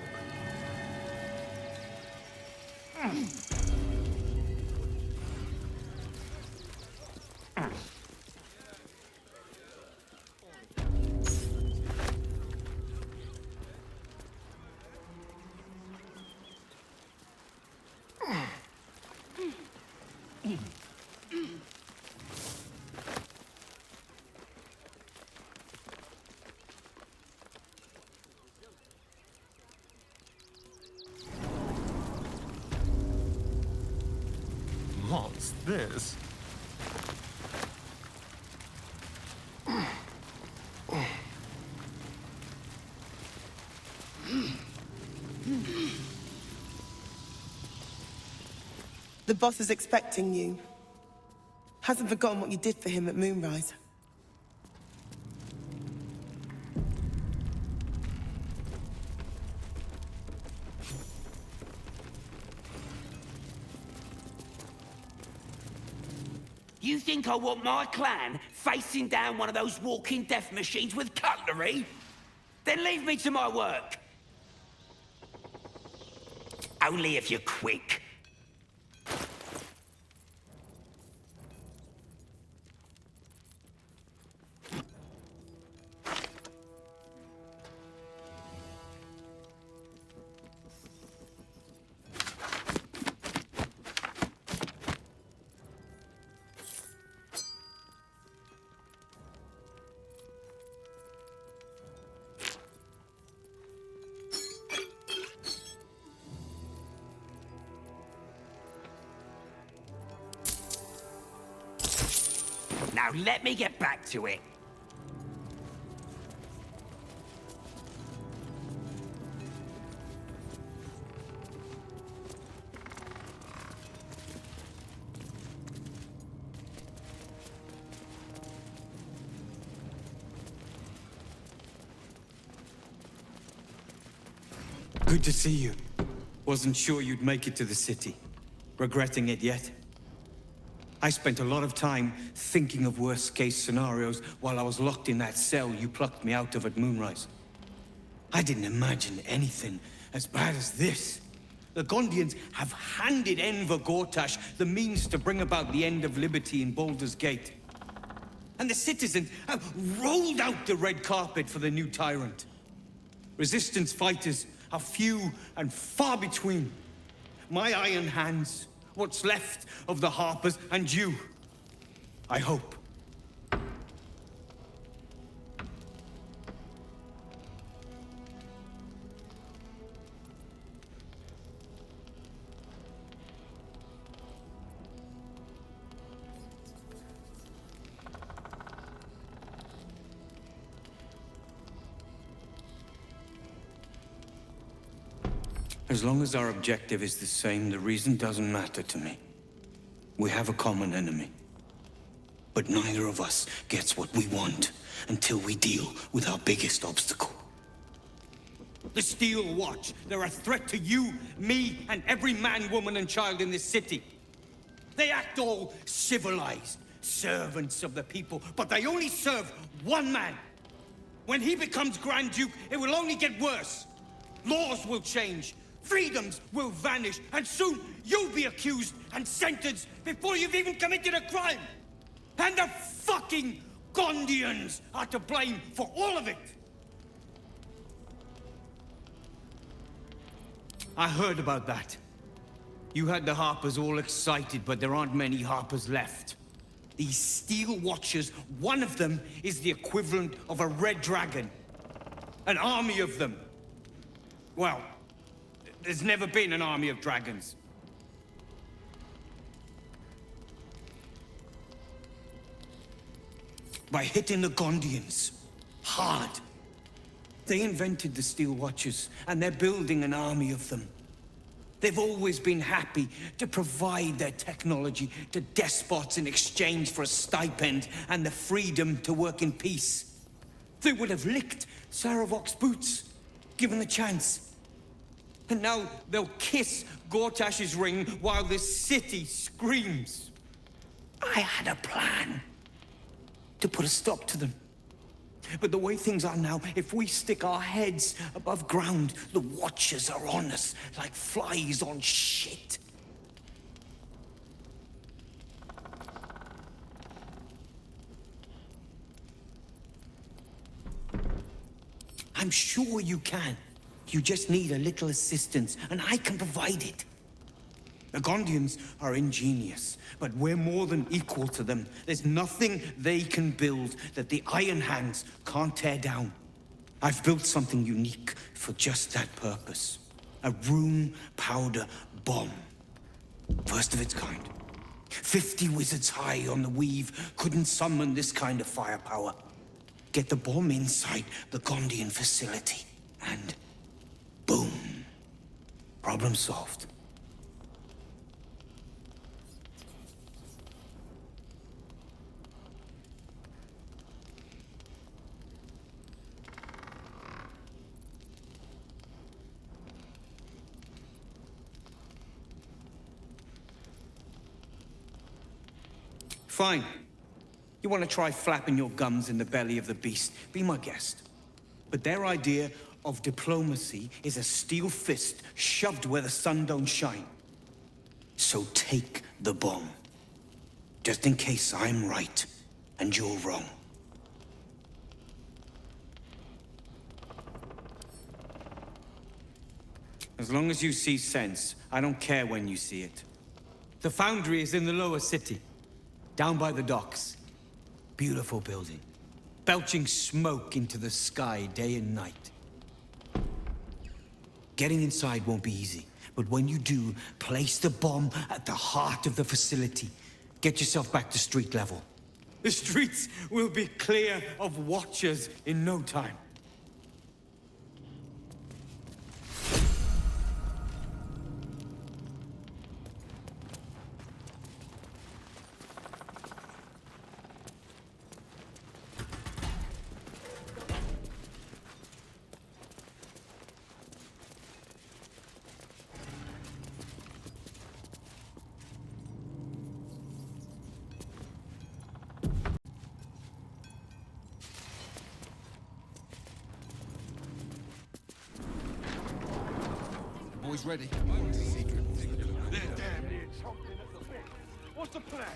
What's this? The boss is expecting you. Hasn't forgotten what you did for him at Moonrise. You think I want my clan facing down one of those walking death machines with cutlery? Then leave me to my work. Only if you're quick. Now let me get back to it. Good to see you. Wasn't sure you'd make it to the city. Regretting it yet? I spent a lot of time thinking of worst-case scenarios while I was locked in that cell you plucked me out of at Moonrise. I didn't imagine anything as bad as this. The Gondians have handed Enver Gortash the means to bring about the end of liberty in Baldur's Gate. And the citizens have rolled out the red carpet for the new tyrant. Resistance fighters are few and far between. My iron hands, what's left of the Harpers, and you, I hope. As long as our objective is the same, the reason doesn't matter to me. We have a common enemy. But neither of us gets what we want until we deal with our biggest obstacle. The Steel Watch. They're a threat to you, me, and every man, woman, and child in this city. They act all civilized, servants of the people, but they only serve one man. When he becomes Grand Duke, it will only get worse. Laws will change. Freedoms will vanish, and soon you'll be accused and sentenced before you've even committed a crime. And the fucking Gondians are to blame for all of it. I heard about that. You had the Harpers all excited, but there aren't many Harpers left. These Steel Watchers, one of them is the equivalent of a red dragon. An army of them. Well, there's never been an army of dragons. By hitting the Gondians hard, they invented the Steel Watchers, and they're building an army of them. They've always been happy to provide their technology to despots in exchange for a stipend and the freedom to work in peace. They would have licked Saravok's boots, given the chance. And now they'll kiss Gortash's ring while the city screams. I had a plan to put a stop to them. But the way things are now, if we stick our heads above ground, the Watchers are on us like flies on shit. I'm sure you can. You just need a little assistance, and I can provide it. The Gondians are ingenious, but we're more than equal to them. There's nothing they can build that the Iron Hands can't tear down. I've built something unique for just that purpose. A rune powder bomb. First of its kind. 50 wizards high on the weave couldn't summon this kind of firepower. Get the bomb inside the Gondian facility, and boom. Problem solved. Fine. You want to try flapping your gums in the belly of the beast, be my guest. But their idea of diplomacy is a steel fist shoved where the sun don't shine. So take the bomb. Just in case I'm right and you're wrong. As long as you see sense, I don't care when you see it. The foundry is in the lower city, down by the docks. Beautiful building, belching smoke into the sky day and night. Getting inside won't be easy, but when you do, place the bomb at the heart of the facility. Get yourself back to street level. The streets will be clear of Watchers in no time. Boys ready? What's the plan?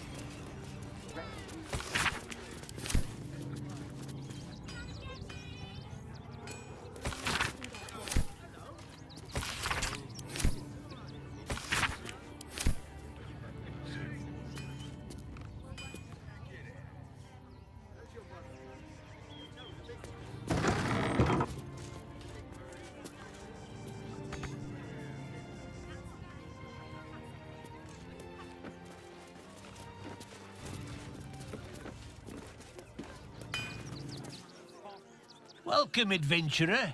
Welcome, adventurer.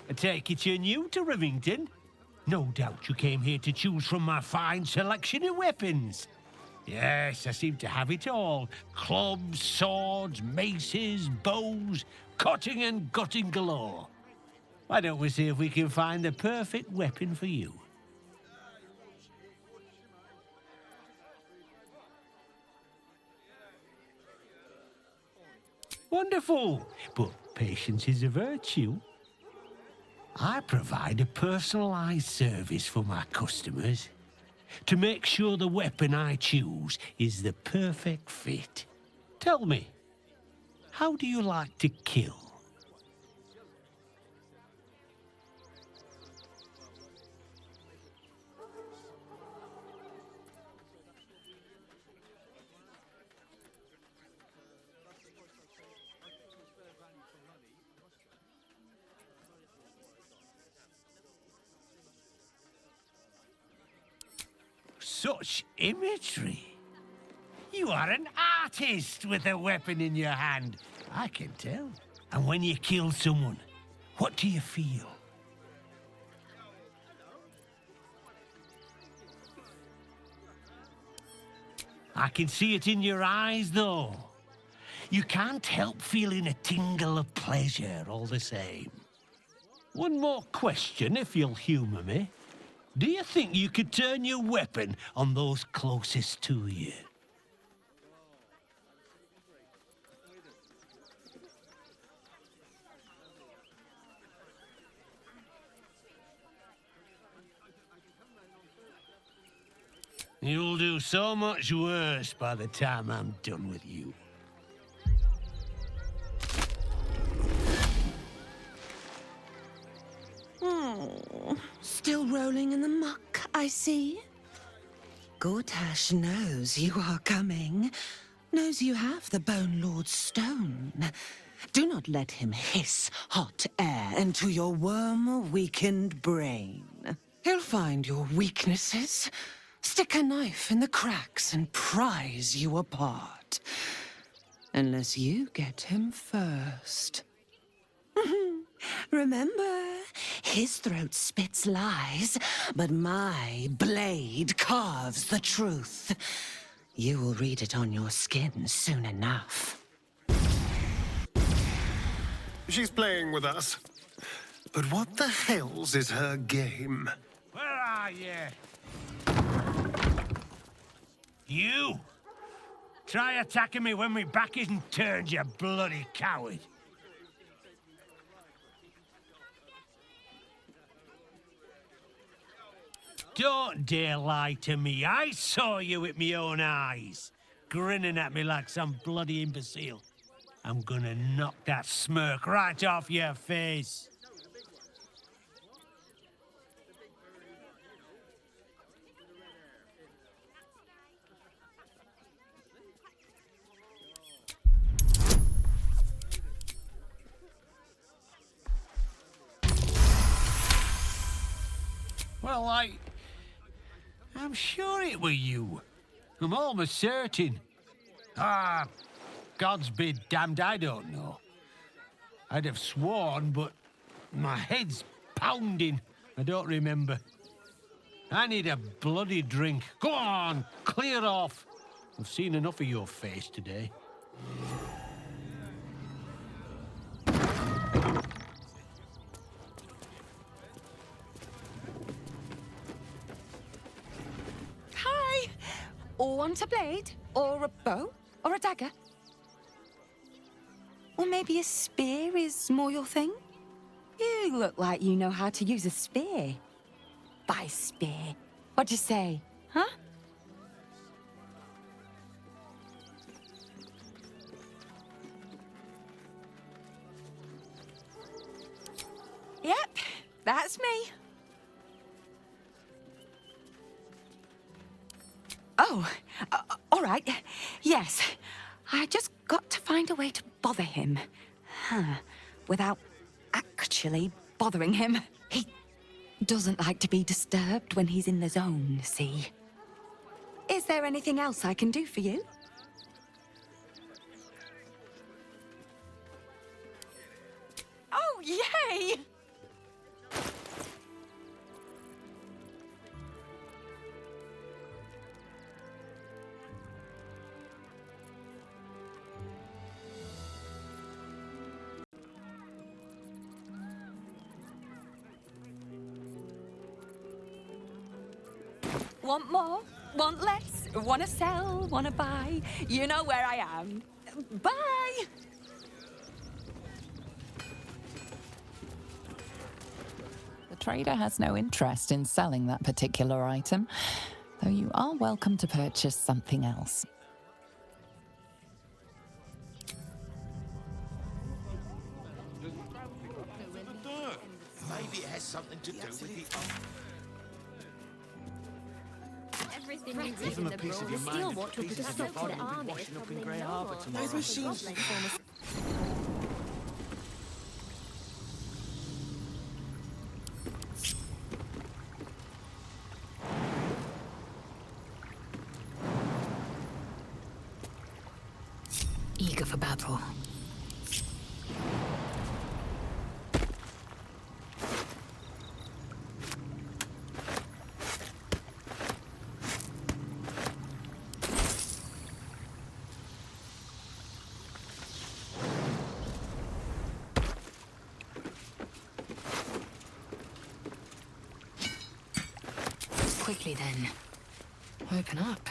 I take it you're new to Rivington? No doubt you came here to choose from my fine selection of weapons. Yes, I seem to have it all. Clubs, swords, maces, bows, cutting and gutting galore. Why don't we see if we can find the perfect weapon for you? Wonderful, but patience is a virtue. I provide a personalized service for my customers to make sure the weapon I choose is the perfect fit. Tell me, how do you like to kill? Such imagery. You are an artist with a weapon in your hand. I can tell. And when you kill someone, what do you feel? I can see it in your eyes, though. You can't help feeling a tingle of pleasure all the same. One more question, if you'll humor me. Do you think you could turn your weapon on those closest to you? You'll do so much worse by the time I'm done with you. Still rolling in the muck, I see. Gortash knows you are coming. Knows you have the Bone Lord's stone. Do not let him hiss hot air into your worm-weakened brain. He'll find your weaknesses, stick a knife in the cracks and prise you apart. Unless you get him first. Remember, his throat spits lies, but my blade carves the truth. You will read it on your skin soon enough. She's playing with us. But what the hell's is her game? Where are you? You! Try attacking me when my back isn't turned, you bloody coward. Don't dare lie to me. I saw you with my own eyes, grinning at me like some bloody imbecile. I'm gonna knock that smirk right off your face. Well, I'm sure it were you. I'm almost certain. God's be damned, I don't know. I'd have sworn, but my head's pounding. I don't remember. I need a bloody drink. Go on, clear off. I've seen enough of your face today. Hi! Want a blade? Or a bow? Or a dagger? Or maybe a spear is more your thing? You look like you know how to use a spear. By spear. What'd you say, huh? Yep, that's me. Oh, all right. Yes, I just got to find a way to bother him. Without actually bothering him. He doesn't like to be disturbed when he's in the zone, see? Is there anything else I can do for you? Oh, yay! Want more? Want less? Wanna sell? Wanna buy? You know where I am. Bye! The trader has no interest in selling that particular item, though you are welcome to purchase something else. Maybe it has something to do with the... Everything you read in the brawl, the steel watch will be soaked to the army. Washing up in Grey Harbour tomorrow. Those machines Eager for battle. Quickly then. Open up.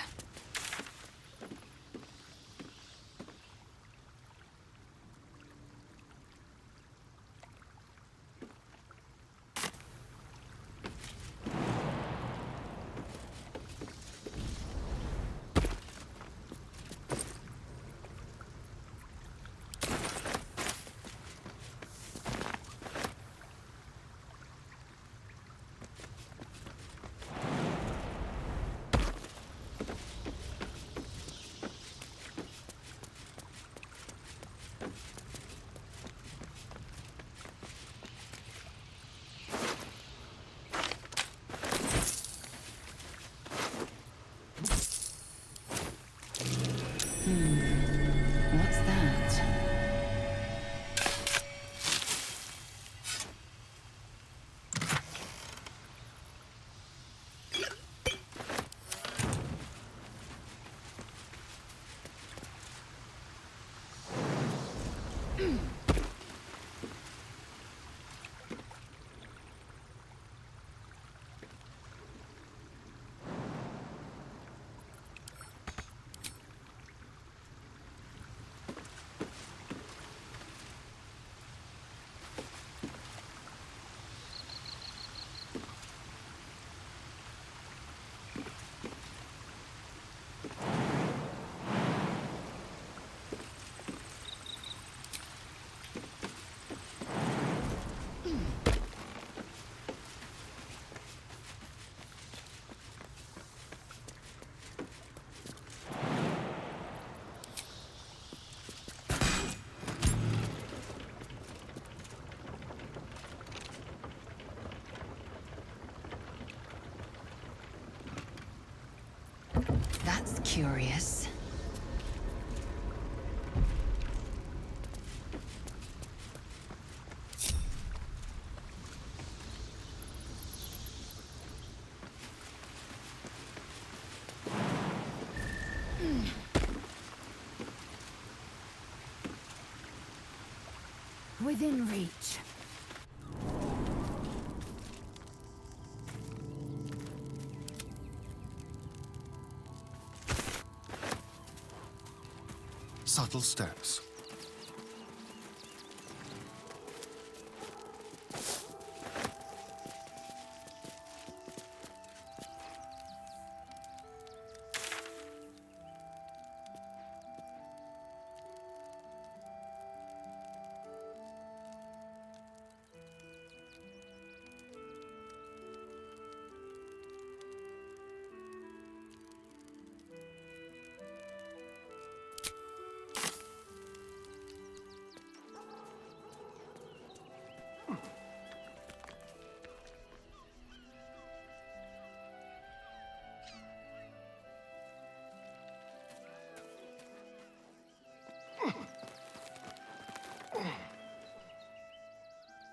curious. Within reach. Subtle steps.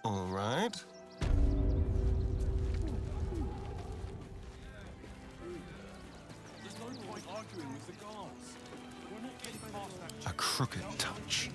All right. A crooked touch.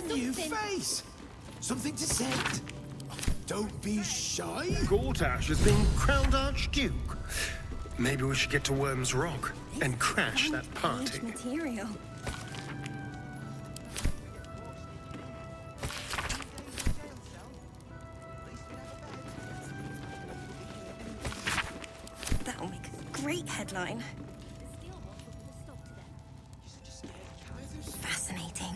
New face! Something to send? Don't be shy. Gortash has been crowned Archduke. Maybe we should get to Worm's Rock and crash that party. Material. That'll make a great headline. Fascinating.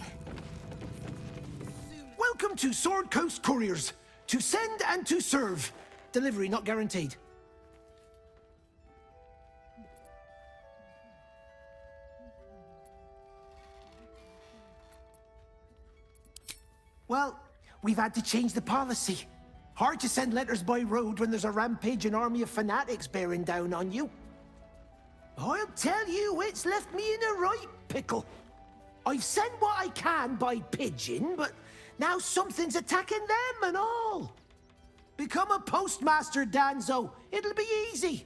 Welcome to Sword Coast Couriers. To send and to serve. Delivery not guaranteed. Well, we've had to change the policy. Hard to send letters by road when there's a rampaging army of fanatics bearing down on you. I'll tell you, it's left me in a right pickle. I've sent what I can by pigeon, but now something's attacking them and all. Become a postmaster, Danzo. It'll be easy.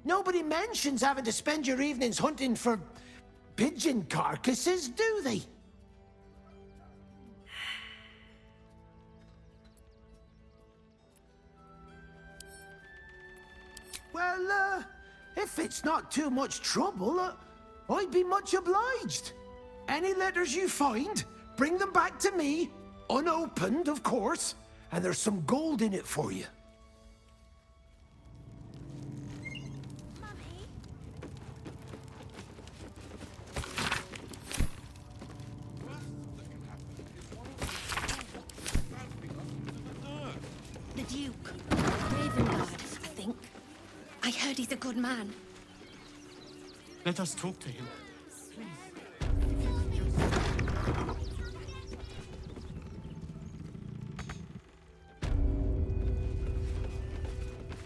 Nobody mentions having to spend your evenings hunting for pigeon carcasses, do they? Well, if it's not too much trouble, I'd be much obliged. Any letters you find, bring them back to me, unopened, of course, and there's some gold in it for you. The Duke. Ravengard, I think. I heard he's a good man. Let us talk to him.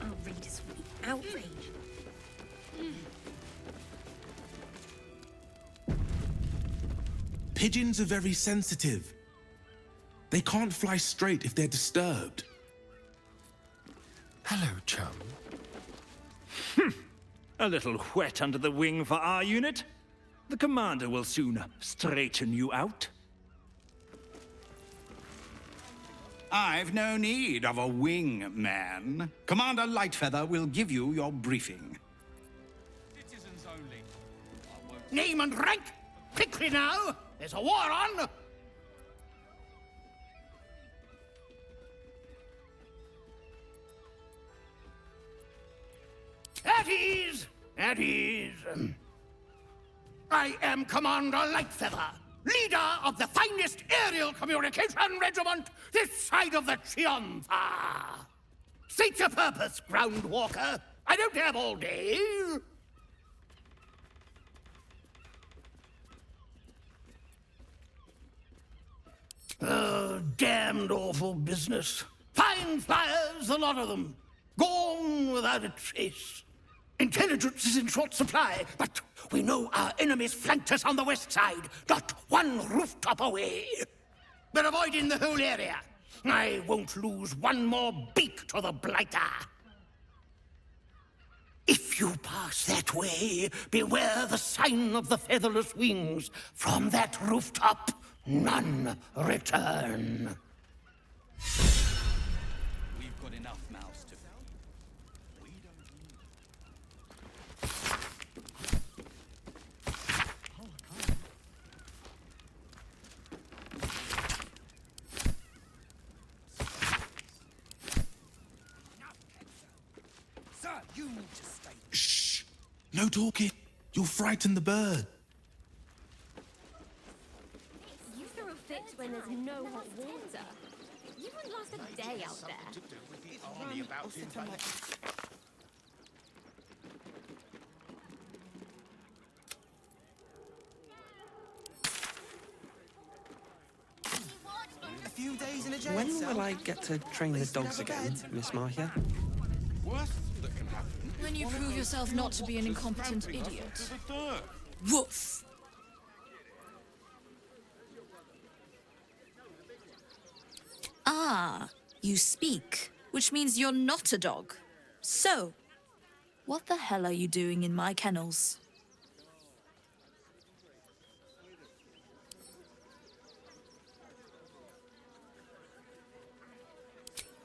Our readers will be outraged. Pigeons are very sensitive. They can't fly straight if they're disturbed. Hello, chum. A little wet under the wing for our unit. The commander will soon straighten you out. I've no need of a wing man. Commander Lightfeather will give you your briefing. Citizens only. Name and rank! Quickly now! There's a war on! at ease. I am Commander Lightfeather, leader of the finest aerial communication regiment this side of the Triumpha. State your purpose, Groundwalker. I don't have all day. Damned awful business. Fine flyers, a lot of them. Gone without a trace. Intelligence is in short supply, but we know our enemies flanked us on the west side, not one rooftop away. They're avoiding the whole area. I won't lose one more beak to the blighter. If you pass that way, beware the sign of the featherless wings. From that rooftop, none return. We've got enough mouths to feed. We don't Sir, you need to stay. Shh! No talking. You'll frighten the bird. You throw a fit when there's no hot water. You wouldn't last a day out there. A few days in a jail When cell. will I get to train the dogs again, Miss Marcia? Worst that can happen. When you prove yourself not to be an incompetent idiot. Woof! Ah, you speak, which means you're not a dog. So, what the hell are you doing in my kennels?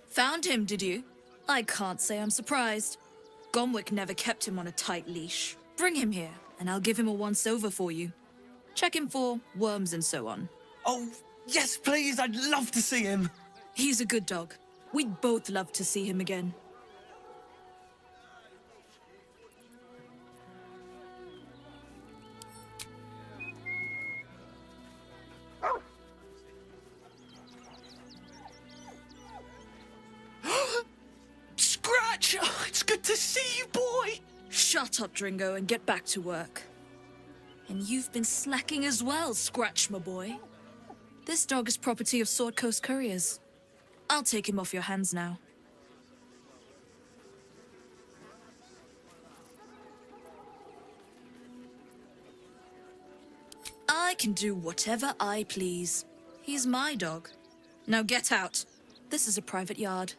Found him, did you? I can't say I'm surprised. Gomwick never kept him on a tight leash. Bring him here, and I'll give him a once-over for you. Check him for worms and so on. Oh, yes, please. I'd love to see him. He's a good dog. We'd both love to see him again. Scratch! Oh, it's good to see you, boy! Shut up, Dringo, and get back to work. And you've been slacking as well, Scratch, my boy. This dog is property of Sword Coast Couriers. I'll take him off your hands now. I can do whatever I please. He's my dog. Now get out. This is a private yard.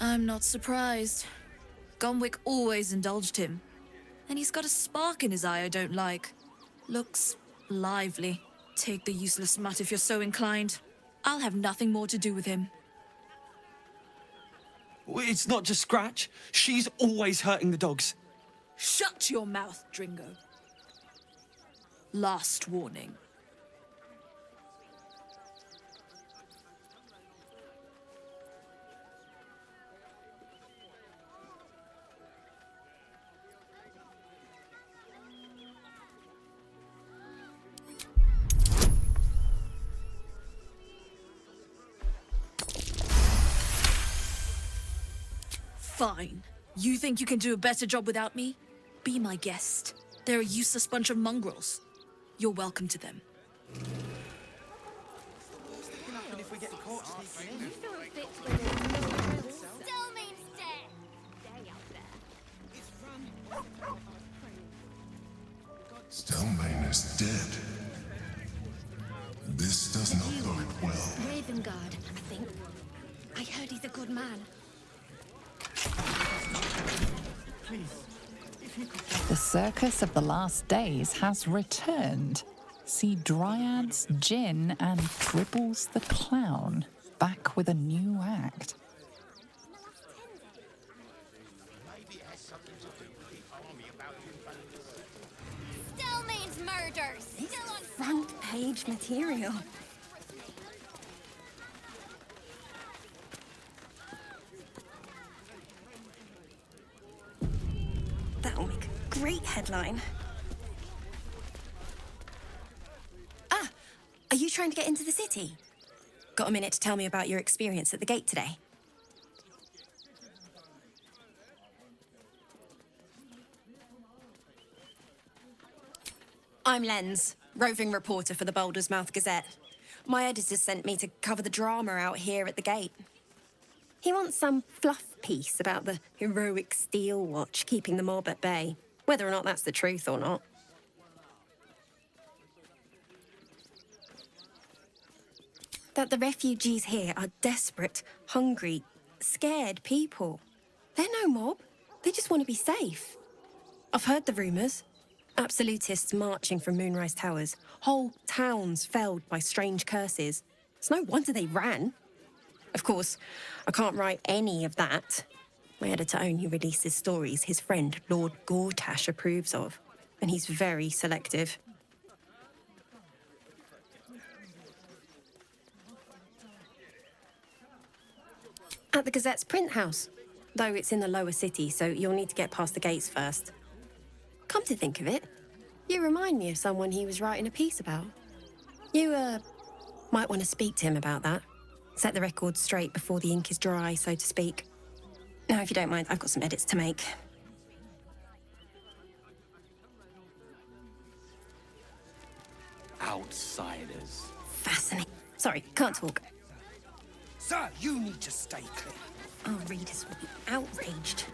I'm not surprised. Gomwick always indulged him. And he's got a spark in his eye I don't like. Looks lively. Take the useless mutt if you're so inclined. I'll have nothing more to do with him. It's not just Scratch. She's always hurting the dogs. Shut your mouth, Dringo. Last warning. Fine. You think you can do a better job without me? Be my guest. They're a useless bunch of mongrels. You're welcome to them. If we get caught sneaking in. You throw a fit when there's no hot water. Still means dead. Day out there. Stelmane is dead. This does not bode well. Ravengard, I think. I heard he's a good man. The circus of the last days has returned. See Dryads, Jin, and Dribbles the Clown back with a new act. Still means murders. Still on Front page material. That'll make a great headline. Ah, are you trying to get into the city? Got a minute to tell me about your experience at the gate today? I'm Lens, roving reporter for the Baldur's Mouth Gazette. My editor sent me to cover the drama out here at the gate. He wants some fluff piece about the heroic Steel Watch keeping the mob at bay, whether or not that's the truth or not. That the refugees here are desperate, hungry, scared people. They're no mob. They just want to be safe. I've heard the rumours. Absolutists marching from Moonrise Towers. Whole towns felled by strange curses. It's no wonder they ran. Of course, I can't write any of that. My editor only releases stories his friend Lord Gortash approves of, and he's very selective. At the Gazette's print house, though it's in the lower city, so you'll need to get past the gates first. Come to think of it, you remind me of someone he was writing a piece about. You, might want to speak to him about that. Set the record straight before the ink is dry, so to speak. Now, if you don't mind, I've got some edits to make. Outsiders. Fascinating. Sorry, can't talk. Sir, you need to stay clear. Our readers will be outraged.